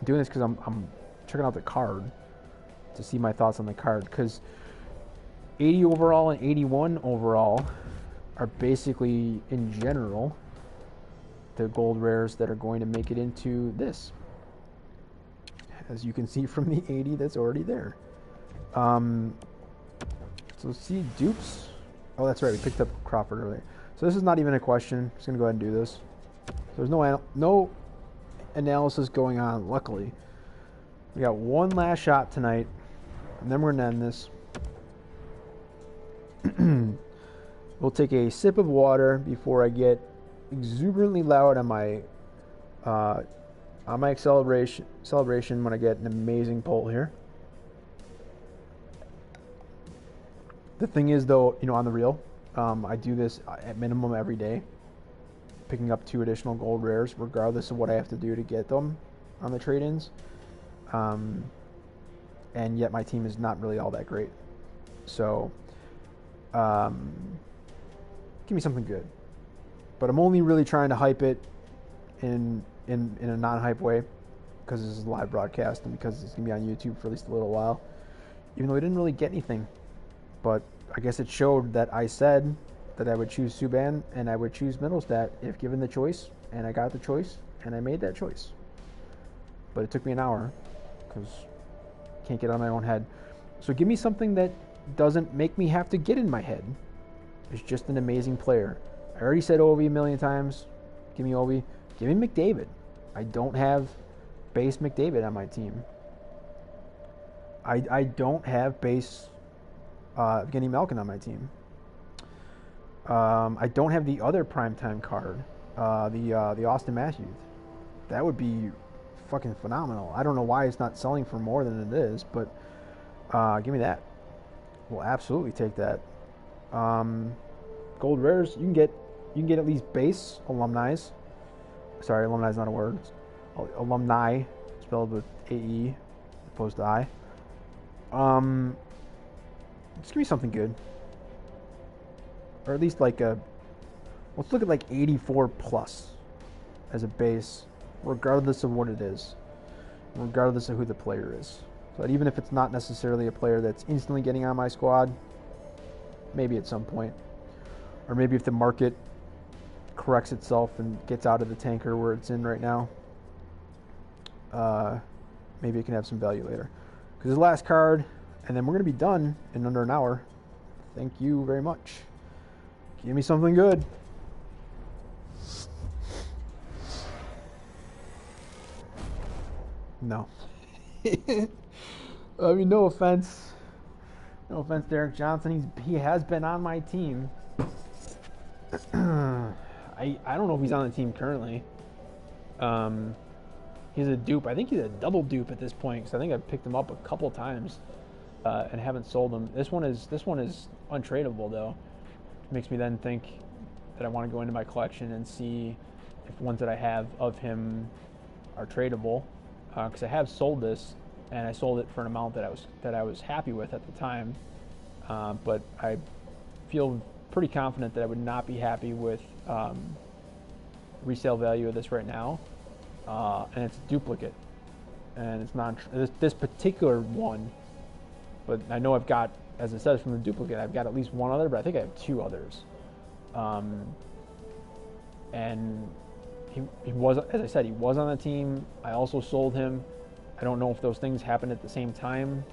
doing this because I'm checking out the card to see my thoughts on the card, because 80 overall and 81 overall are basically, in general, the gold rares that are going to make it into this. As you can see from the 80 that's already there. So let's see, dupes. Oh, that's right, we picked up Crawford earlier. So this is not even a question. I'm just going to go ahead and do this. There's no analysis going on, luckily. We got one last shot tonight, and then we're going to end this. We'll take a sip of water before I get exuberantly loud on my celebration when I get an amazing pull here. The thing is, though, on the real, I do this at minimum every day, picking up 2 additional gold rares, regardless of what I have to do to get them on the trade-ins. And yet my team is not really all that great. So, give me something good. But I'm only really trying to hype it in a non-hype way, because this is a live broadcast and because it's going to be on YouTube for at least a little while. Even though we didn't really get anything. But I guess it showed that I said that I would choose Subban and I would choose Middlestat if given the choice. And I got the choice, and I made that choice. But it took me an hour, because I can't get out of my own head. So give me something that doesn't make me have to get in my head. It's just an amazing player. I already said Ovi a million times. Give me Ovi. Give me McDavid. I don't have base McDavid on my team. I don't have base Evgeny Malkin on my team. I don't have the other primetime card, the Austin Matthews. That would be fucking phenomenal. I don't know why it's not selling for more than it is, but give me that. We'll absolutely take that. Gold rares, you can get at least base alumni. Sorry, alumni is not a word. It's alumni, spelled with AE as opposed to I. Just give me something good, or at least like a. Let's look at like 84 plus as a base, regardless of what it is, regardless of who the player is. So that even if it's not necessarily a player that's instantly getting on my squad, maybe at some point, or maybe if the market corrects itself and gets out of the tanker where it's in right now, maybe it can have some value later. Because his last card, and then we're going to be done in under an hour. Thank you very much. Give me something good. No. I mean, no offense. No offense, Derek Johnson. He has been on my team. I don't know if he's on the team currently. He's a dupe. I think he's a double dupe at this point because I think I've picked him up a couple times and haven't sold him. This one is untradeable though. It makes me then think that I want to go into my collection and see if ones that I have of him are tradable. Because I have sold this, and I sold it for an amount that I was happy with at the time, but I feel pretty confident that I would not be happy with resale value of this right now, and it's a duplicate, and it's not this particular one, but I know I've got, as it says from the duplicate, I've got at least one other, but I think I have two others, and. He was, as I said, he was on the team. I also sold him. I don't know if those things happened at the same time.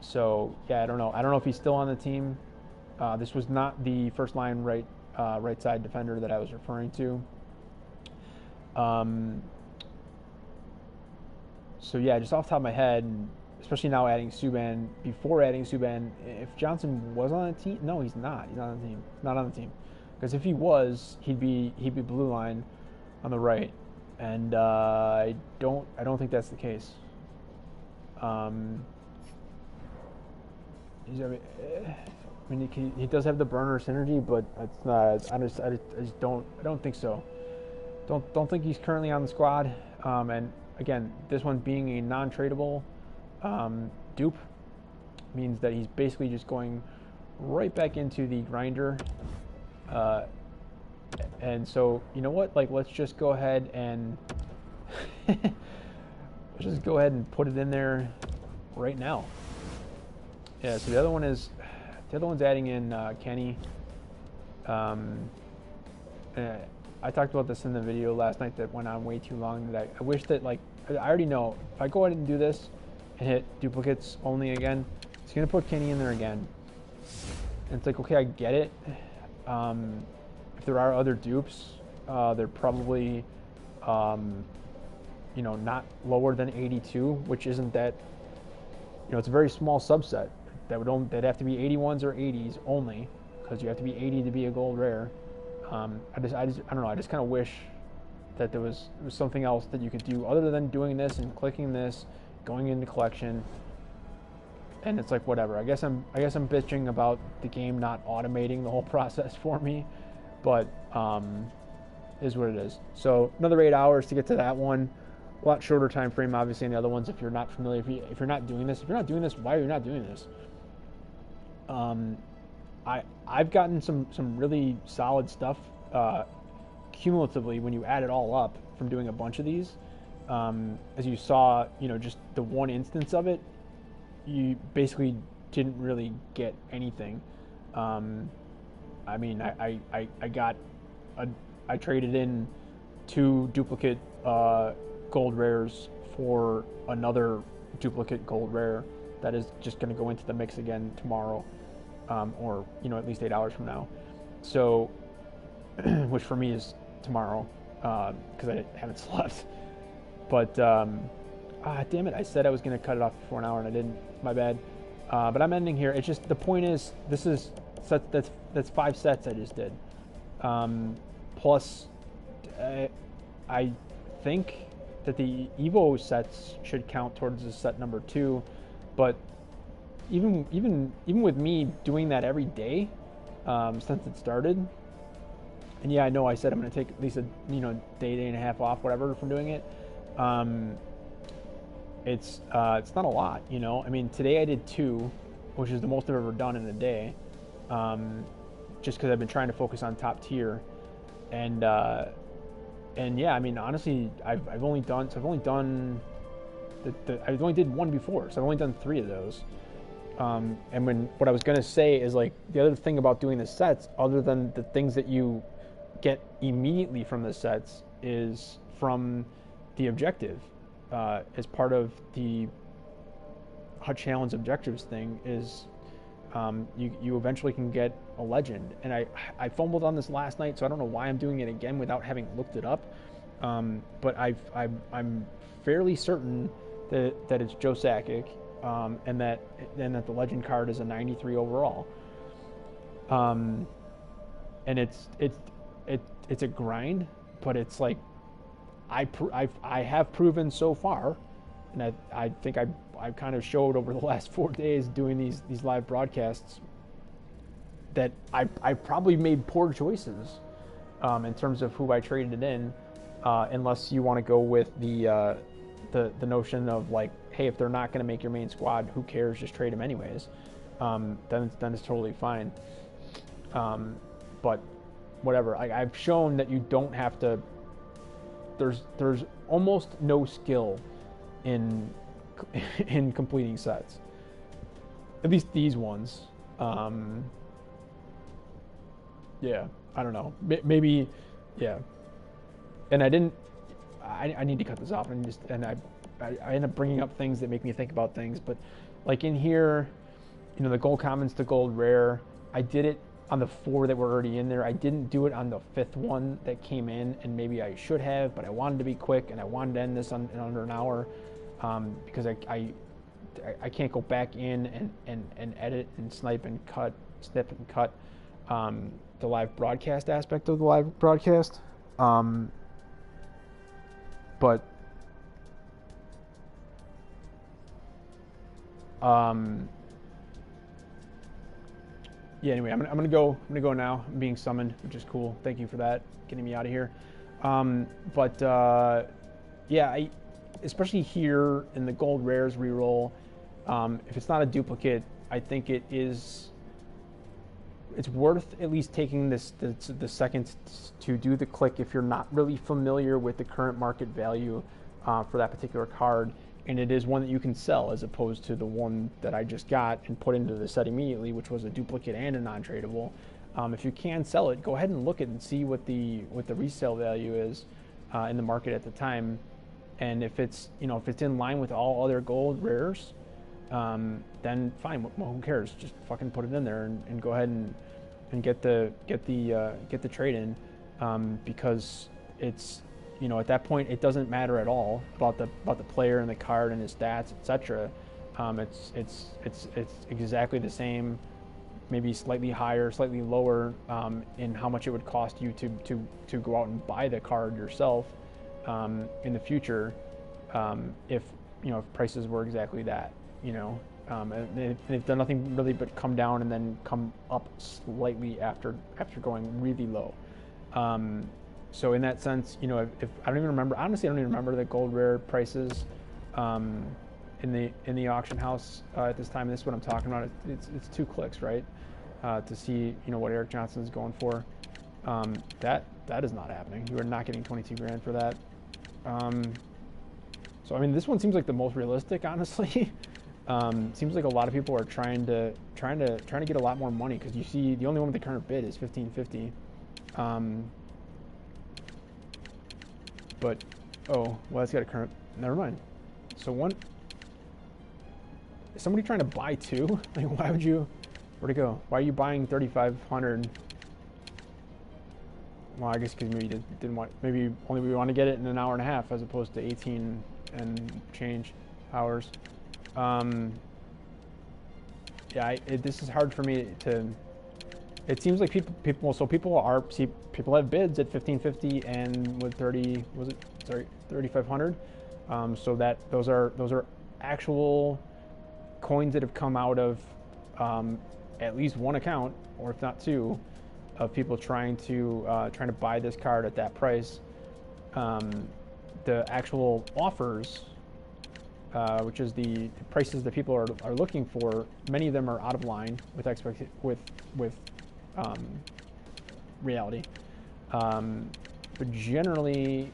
So yeah, I don't know. I don't know if he's still on the team. This was not the first line right side defender that I was referring to. So yeah, just off the top of my head, especially now adding Subban. Before adding Subban, if Johnson was on the team, no, he's not. He's not on the team. Not on the team. Because if he was, he'd be blue line on the right, and I don't think that's the case. I mean, he does have the burner synergy, but it's not. I just don't think so. Don't think he's currently on the squad. And again, this one being a non-tradable dupe means that he's basically just going right back into the grinder. And so, you know what? Like, let's just go ahead and put it in there right now. Yeah. So the other one's adding in Kenny. I talked about this in the video last night that went on way too long. That I wish that, like, I already know if I go ahead and do this and hit duplicates only again, it's gonna put Kenny in there again. And it's like, okay, I get it. If there are other dupes, they're probably, not lower than 82, which isn't that, it's a very small subset. They'd have to be 81s or 80s only, because you have to be 80 to be a gold rare. I don't know. I just kind of wish that there was something else that you could do other than doing this and clicking this, going into collection. And it's like, whatever. I guess I'm bitching about the game not automating the whole process for me, but is what it is. So another 8 hours to get to that one. A lot shorter time frame, obviously, in the other ones. If you're not familiar, if you're not doing this, why are you not doing this? I've gotten some really solid stuff cumulatively when you add it all up from doing a bunch of these. As you saw, just the one instance of it, you basically didn't really get anything. I mean, I traded in 2 duplicate gold rares for another duplicate gold rare that is just going to go into the mix again tomorrow, or at least 8 hours from now. So, which for me is tomorrow, because I haven't slept. But damn it! I said I was going to cut it off before an hour, and I didn't. My bad. But I'm ending here. It's just the point is that's 5 sets I just did. Plus, I think that the Evo sets should count towards the set number 2, but even with me doing that every day since it started, and yeah, I know I said I'm going to take at least a day and a half off, whatever, from doing it. It's not a lot, I mean, today I did 2, which is the most I've ever done in a day, just because I've been trying to focus on top tier, and yeah, I mean, honestly, I've only done I only did 1 before, so I've only done 3 of those. And what I was gonna say is, like, the other thing about doing the sets, other than the things that you get immediately from the sets, is from the objective. As part of the HUT Challenge objectives thing is you eventually can get a legend. And I fumbled on this last night, so I don't know why I'm doing it again without having looked it up. But I'm fairly certain that it's Joe Sakic, and that the legend card is a 93 overall. And it's a grind, but it's like I have proven so far, and I think I've kind of showed over the last 4 days doing these live broadcasts that I probably made poor choices in terms of who I traded in, unless you want to go with the notion of, like, hey, if they're not going to make your main squad, who cares? Just trade them anyways. Then it's totally fine. But whatever. I've shown that you don't have to. There's almost no skill in completing sets. At least these ones. Yeah, I don't know. Maybe, yeah. And I need to cut this off, and I end up bringing up things that make me think about things. But, like, in here, the gold commons to gold rare, I did it on the 4 that were already in there. I didn't do it on the 5th one that came in, and maybe I should have, but I wanted to be quick, and I wanted to end this in under an hour, because I can't go back in and edit and snip and cut the live broadcast aspect of the live broadcast. But yeah, anyway, I'm gonna go now. I'm being summoned, which is cool. Thank you for that, getting me out of here. Yeah, especially here in the gold rares reroll, if it's not a duplicate, I think it's worth at least taking the second to do the click if you're not really familiar with the current market value for that particular card. And it is one that you can sell, as opposed to the one that I just got and put into the set immediately, which was a duplicate and a non-tradable. If you can sell it, go ahead and look at and see what the resale value is in the market at the time. And if it's in line with all other gold rares, then fine. Well, who cares? Just fucking put it in there and go ahead and get the trade in, because it's. At that point, it doesn't matter at all about the player and the card and his stats, etc. It's exactly the same, maybe slightly higher, slightly lower in how much it would cost you to go out and buy the card yourself in the future, if prices were exactly that. And they've done nothing really but come down and then come up slightly after going really low. So in that sense, if I don't even remember, honestly, I don't even remember the gold rare prices in the auction house at this time. And this is what I'm talking about. It's 2 clicks, right? To see what Eric Johnson is going for. That is not happening. You are not getting 22 grand for that. So I mean, this one seems like the most realistic, honestly. Seems like a lot of people are trying to get a lot more money, because you see the only one with the current bid is 1550. But, oh, well, it's got a current, never mind. So is somebody trying to buy 2? Like, why would you, where'd it go? Why are you buying 3,500? Well, I guess because maybe you didn't want, maybe only we want to get it in an hour and a half as opposed to 18 and change hours. Yeah, this is hard for me to it seems like people have bids at 1550 and with 3500. So that those are actual coins that have come out of at least one account, or if not two, of people trying to buy this card at that price. The actual offers, which is the prices that people are looking for, many of them are out of line with reality. But generally,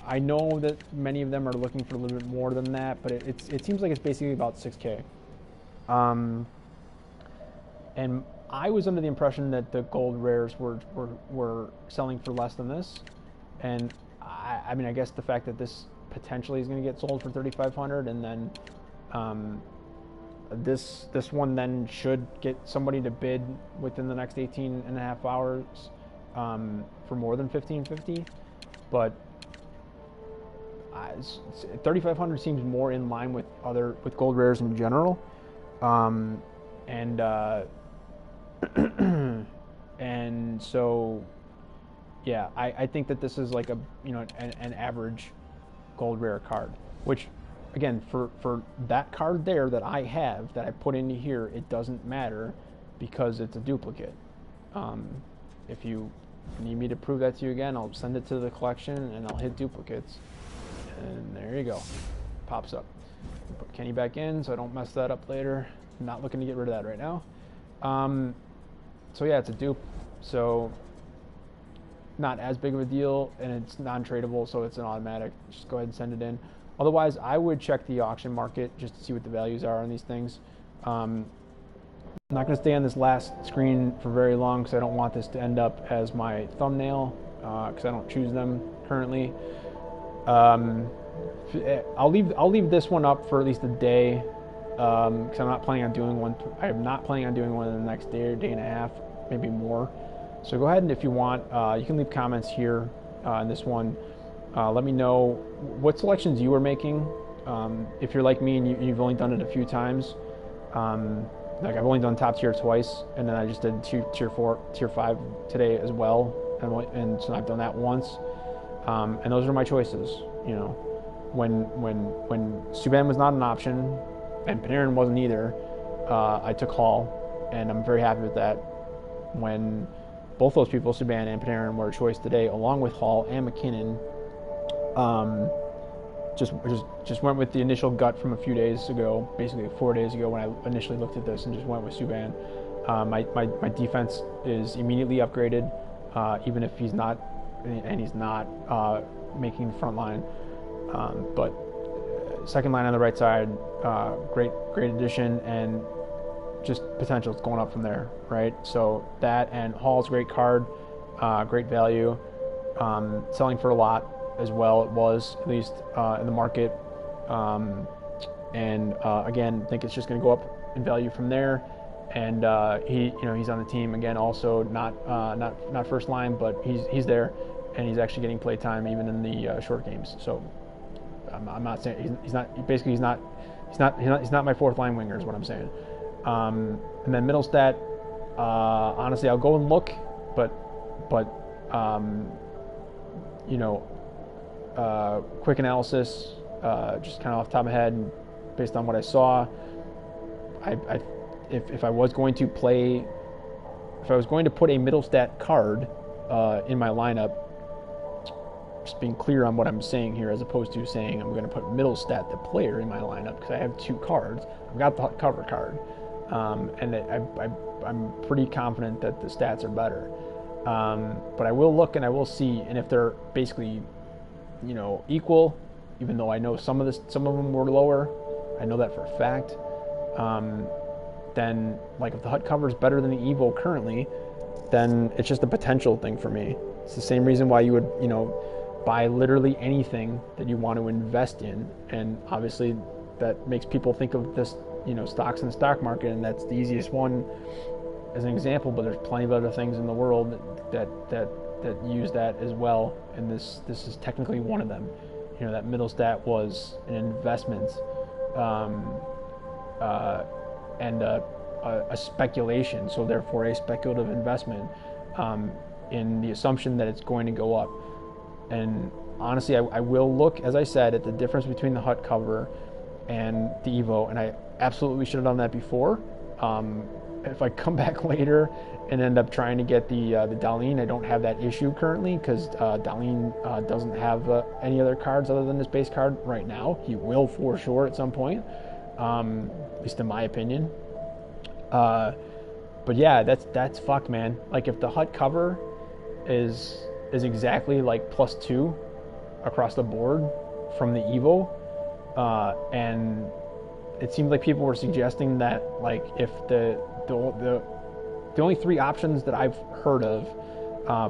I know that many of them are looking for a little bit more than that, but it seems like it's basically about 6K. And I was under the impression that the gold rares were selling for less than this, and I mean, I guess the fact that this potentially is going to get sold for 3,500, and then this one then should get somebody to bid within the next 18 and a half hours for more than 1550, but 3,500 seems more in line with gold rares in general, and and so yeah, I think that this is like an average gold rare card, which again, for that card there that I have that I put into here, it doesn't matter because it's a duplicate. If you need me to prove that to you again, I'll send it to the collection and I'll hit duplicates, and there you go, pops up. Put Kenny back in so I don't mess that up later. I'm not looking to get rid of that right now. So yeah, it's a dupe, so not as big of a deal, and it's non-tradable, so it's an automatic. Just go ahead and send it in. Otherwise, I would check the auction market just to see what the values are on these things. I'm not going to stay on this last screen for very long because I don't want this to end up as my thumbnail because I don't choose them currently. I'll leave this one up for at least a day because I'm not planning on doing one. I'm not planning on doing one in the next day or day and a half, maybe more. So go ahead, and if you want, you can leave comments here in this one. Let me know what selections you are making. If you're like me and you've only done it a few times, like I've only done top tier twice, and then I just did tier 4, tier 5 today as well, and so I've done that once. And those are my choices. You know, when Subban was not an option, and Panarin wasn't either, I took Hall, and I'm very happy with that. When both those people, Subban and Panarin, were a choice today, along with Hall and McKinnon. Just went with the initial gut from a few days ago, basically 4 days ago when I initially looked at this, and just went with Subban. My defense is immediately upgraded, even if he's not making the front line. But second line on the right side, great addition, and just potential is going up from there, right? So that, and Hall's great card, great value, selling for a lot as well. It was, at least in the market, and again, I think it's just going to go up in value from there. And he's on the team again, also not first line, but he's there, and he's actually getting play time even in the short games. So I'm not saying he's not my fourth line winger is what I'm saying. And then middle stat, honestly, I'll go and look, but quick analysis, just kind of off the top of my head, based on what I saw, if I was going to put a middle stat card in my lineup, just being clear on what I'm saying here, as opposed to saying I'm going to put middle stat the player in my lineup, because I have two cards. I've got the cover card, and I'm pretty confident that the stats are better. But I will look and I will see, and if they're basically, equal, even though I know some of them were lower, I know that for a fact. Then, like, if the Hut cover is better than the Evo currently, then it's just a potential thing for me. It's the same reason why you would, buy literally anything that you want to invest in, and obviously that makes people think of this, stocks in the stock market, and that's the easiest one as an example. But there's plenty of other things in the world that use that as well, and this is technically one of them. That middle stat was an investment, and a a speculation, so therefore a speculative investment in the assumption that it's going to go up. And honestly, I will look, as I said, at the difference between the hut cover and the Evo, and I absolutely should have done that before. If I come back later and end up trying to get the Darlene, I don't have that issue currently because Darlene doesn't have any other cards other than this base card right now. He will for sure at some point, at least in my opinion. But yeah, that's fucked, man. Like if the hut cover is exactly like +2 across the board from the Evo, and it seems like people were suggesting that like if the only 3 options that I've heard of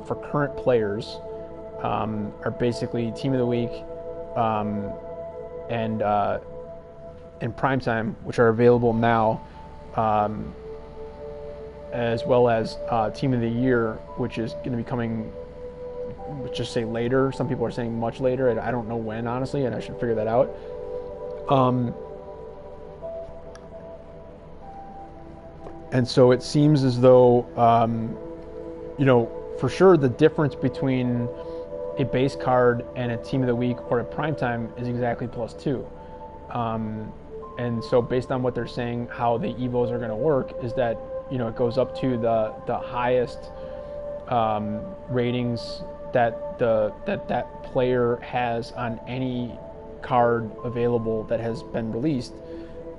for current players are basically Team of the Week and Primetime, which are available now, as well as Team of the Year, which is going to be coming, let's just say later. Some people are saying much later. I don't know when, honestly, and I should figure that out. And so it seems as though, for sure the difference between a base card and a Team of the Week or a Primetime is exactly +2. And so based on what they're saying, how the Evos are going to work is that, it goes up to the highest ratings that player has on any card available that has been released.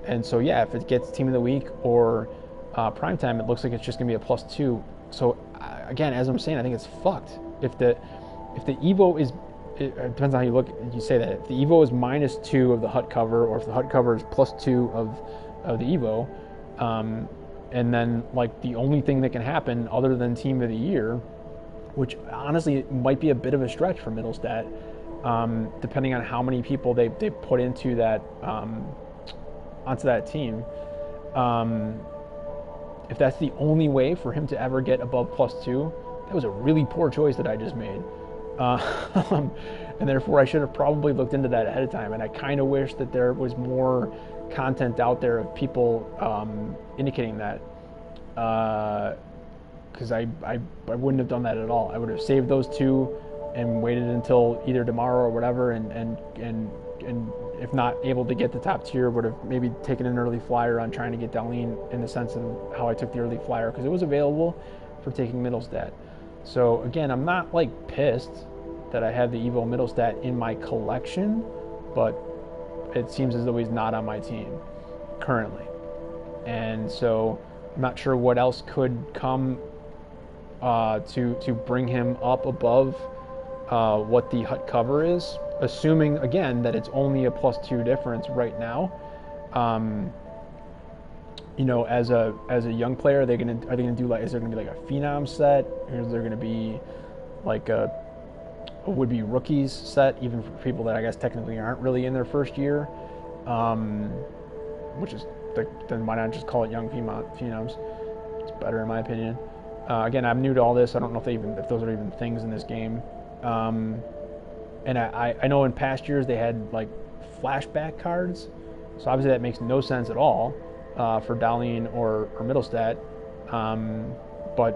And so, yeah, if it gets Team of the Week or Primetime, it looks like it's just going to be a +2. So, again, as I'm saying, I think it's fucked. If the Evo is, it depends on how you look, you say that. If the Evo is -2 of the hut cover, or if the hut cover is +2 of the Evo, and then, like, the only thing that can happen other than Team of the Year, which honestly might be a bit of a stretch for Middlestat, depending on how many people they put into that, onto that team. If that's the only way for him to ever get above +2, that was a really poor choice that I just made. And therefore I should have probably looked into that ahead of time. And I kind of wish that there was more content out there of people indicating that. Because I wouldn't have done that at all. I would have saved those 2 and waited until either tomorrow or whatever, and if not able to get the top tier, would have maybe taken an early flyer on trying to get Darlene, in the sense of how I took the early flyer, because it was available for taking Middlestat. So again, I'm not like pissed that I have the Evo Middlestat in my collection, but it seems as though he's not on my team currently. And so I'm not sure what else could come to bring him up above what the hut cover is, assuming again that it's only a +2 difference right now. As a young player, are they gonna do like, is there gonna be like a Phenom set, or is there gonna be like a would-be rookies set, even for people that I guess technically aren't really in their first year, which is then why not just call it young Phenoms? It's better in my opinion. Again, I'm new to all this. I don't know if those are even things in this game. And I know in past years they had like flashback cards, so obviously that makes no sense at all for Darlene or Middlestat. But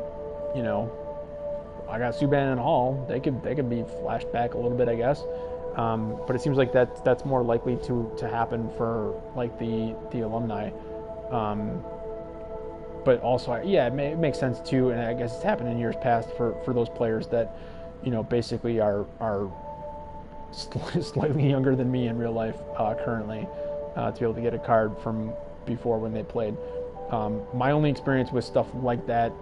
I got Subban and Hall. They could be flashed back a little bit, I guess. But it seems like that's more likely to happen for like the alumni. But also, it makes sense too, and I guess it's happened in years past for those players that basically are slightly younger than me in real life currently, to be able to get a card from before when they played. My only experience with stuff like that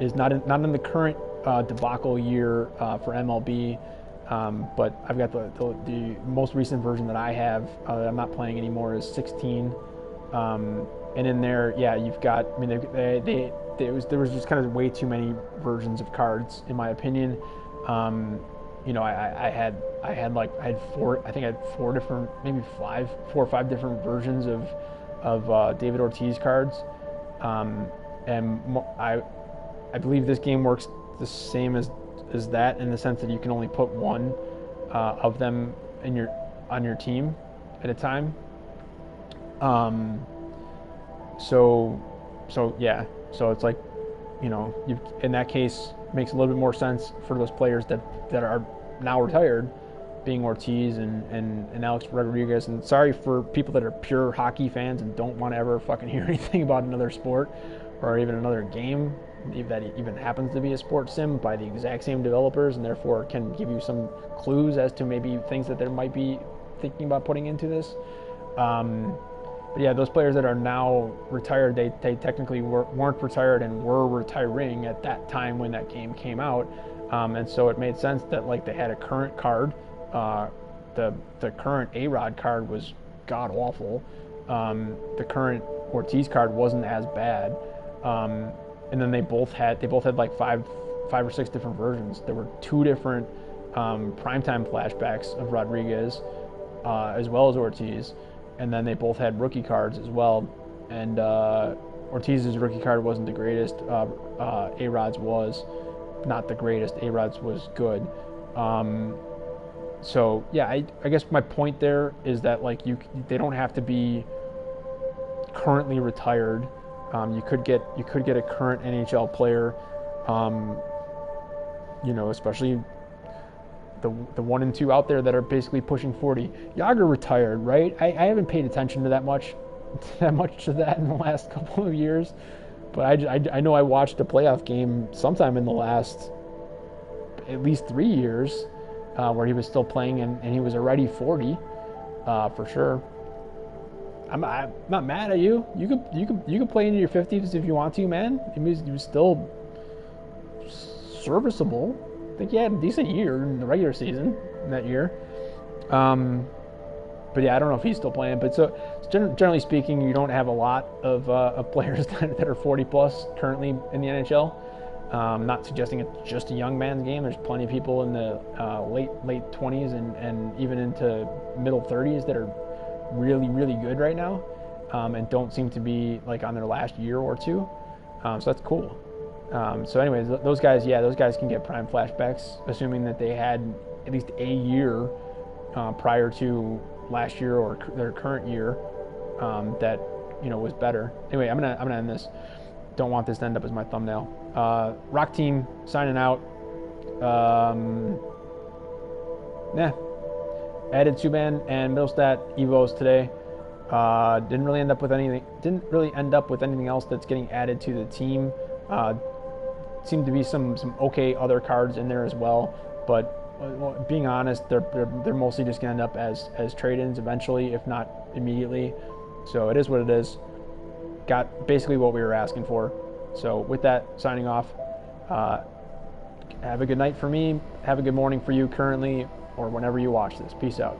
is not in the current debacle year for MLB, but I've got the most recent version that I have that I'm not playing anymore is 16, and in there, you've got. I mean, there was just kind of way too many versions of cards, in my opinion. I had 4 different, maybe 4 or 5 different versions of David Ortiz cards, and I believe this game works the same as that, in the sense that you can only put one of them on your team at a time. So yeah, so it's like, you in that case makes a little bit more sense for those players that are now retired, being Ortiz and Alex Rodriguez. And sorry for people that are pure hockey fans and don't want to ever fucking hear anything about another sport or even another game that even happens to be a sports sim by the exact same developers, and therefore can give you some clues as to maybe things that they might be thinking about putting into this. But yeah, those players that are now retired, they technically weren't retired and were retiring at that time when that game came out. And so it made sense that like they had a current card. The current A-Rod card was god awful. The current Ortiz card wasn't as bad. And then they both had like five or six different versions. There were two different primetime flashbacks of Rodriguez, as well as Ortiz, and then they both had rookie cards as well. And Ortiz's rookie card wasn't the greatest. A-Rod's was not the greatest. A-Rod's was good. So yeah, I guess my point there is that like they don't have to be currently retired. You could get a current NHL player, especially the 1 and 2 out there that are basically pushing 40. Jágr retired, right? I haven't paid attention to that much to that in the last couple of years, but I know I watched a playoff game sometime in the last at least 3 years where he was still playing and he was already 40 for sure. I'm not mad at you. You could play into your 50s if you want to, man. He was still serviceable. I think he had a decent year in the regular season that year. But yeah, I don't know if he's still playing. But so generally speaking, you don't have a lot of players that are 40 plus currently in the NHL. Not suggesting it's just a young man's game. There's plenty of people in the late 20s and even into middle 30s that are really, really good right now, and don't seem to be like on their last year or two. So that's cool. So anyways, those guys can get prime flashbacks, assuming that they had at least a year prior to last year or their current year that was better. Anyway, I'm gonna end this. Don't want this to end up as my thumbnail. Rock Team signing out. Added Subban and Middlestat Evos today. Didn't really end up with anything else that's getting added to the team. Seemed to be some okay other cards in there as well, but being honest, they're mostly just gonna end up as trade-ins eventually, if not immediately. So it is what it is. Got basically what we were asking for. So with that, signing off. Have a good night for me. Have a good morning for you currently, or whenever you watch this. Peace out.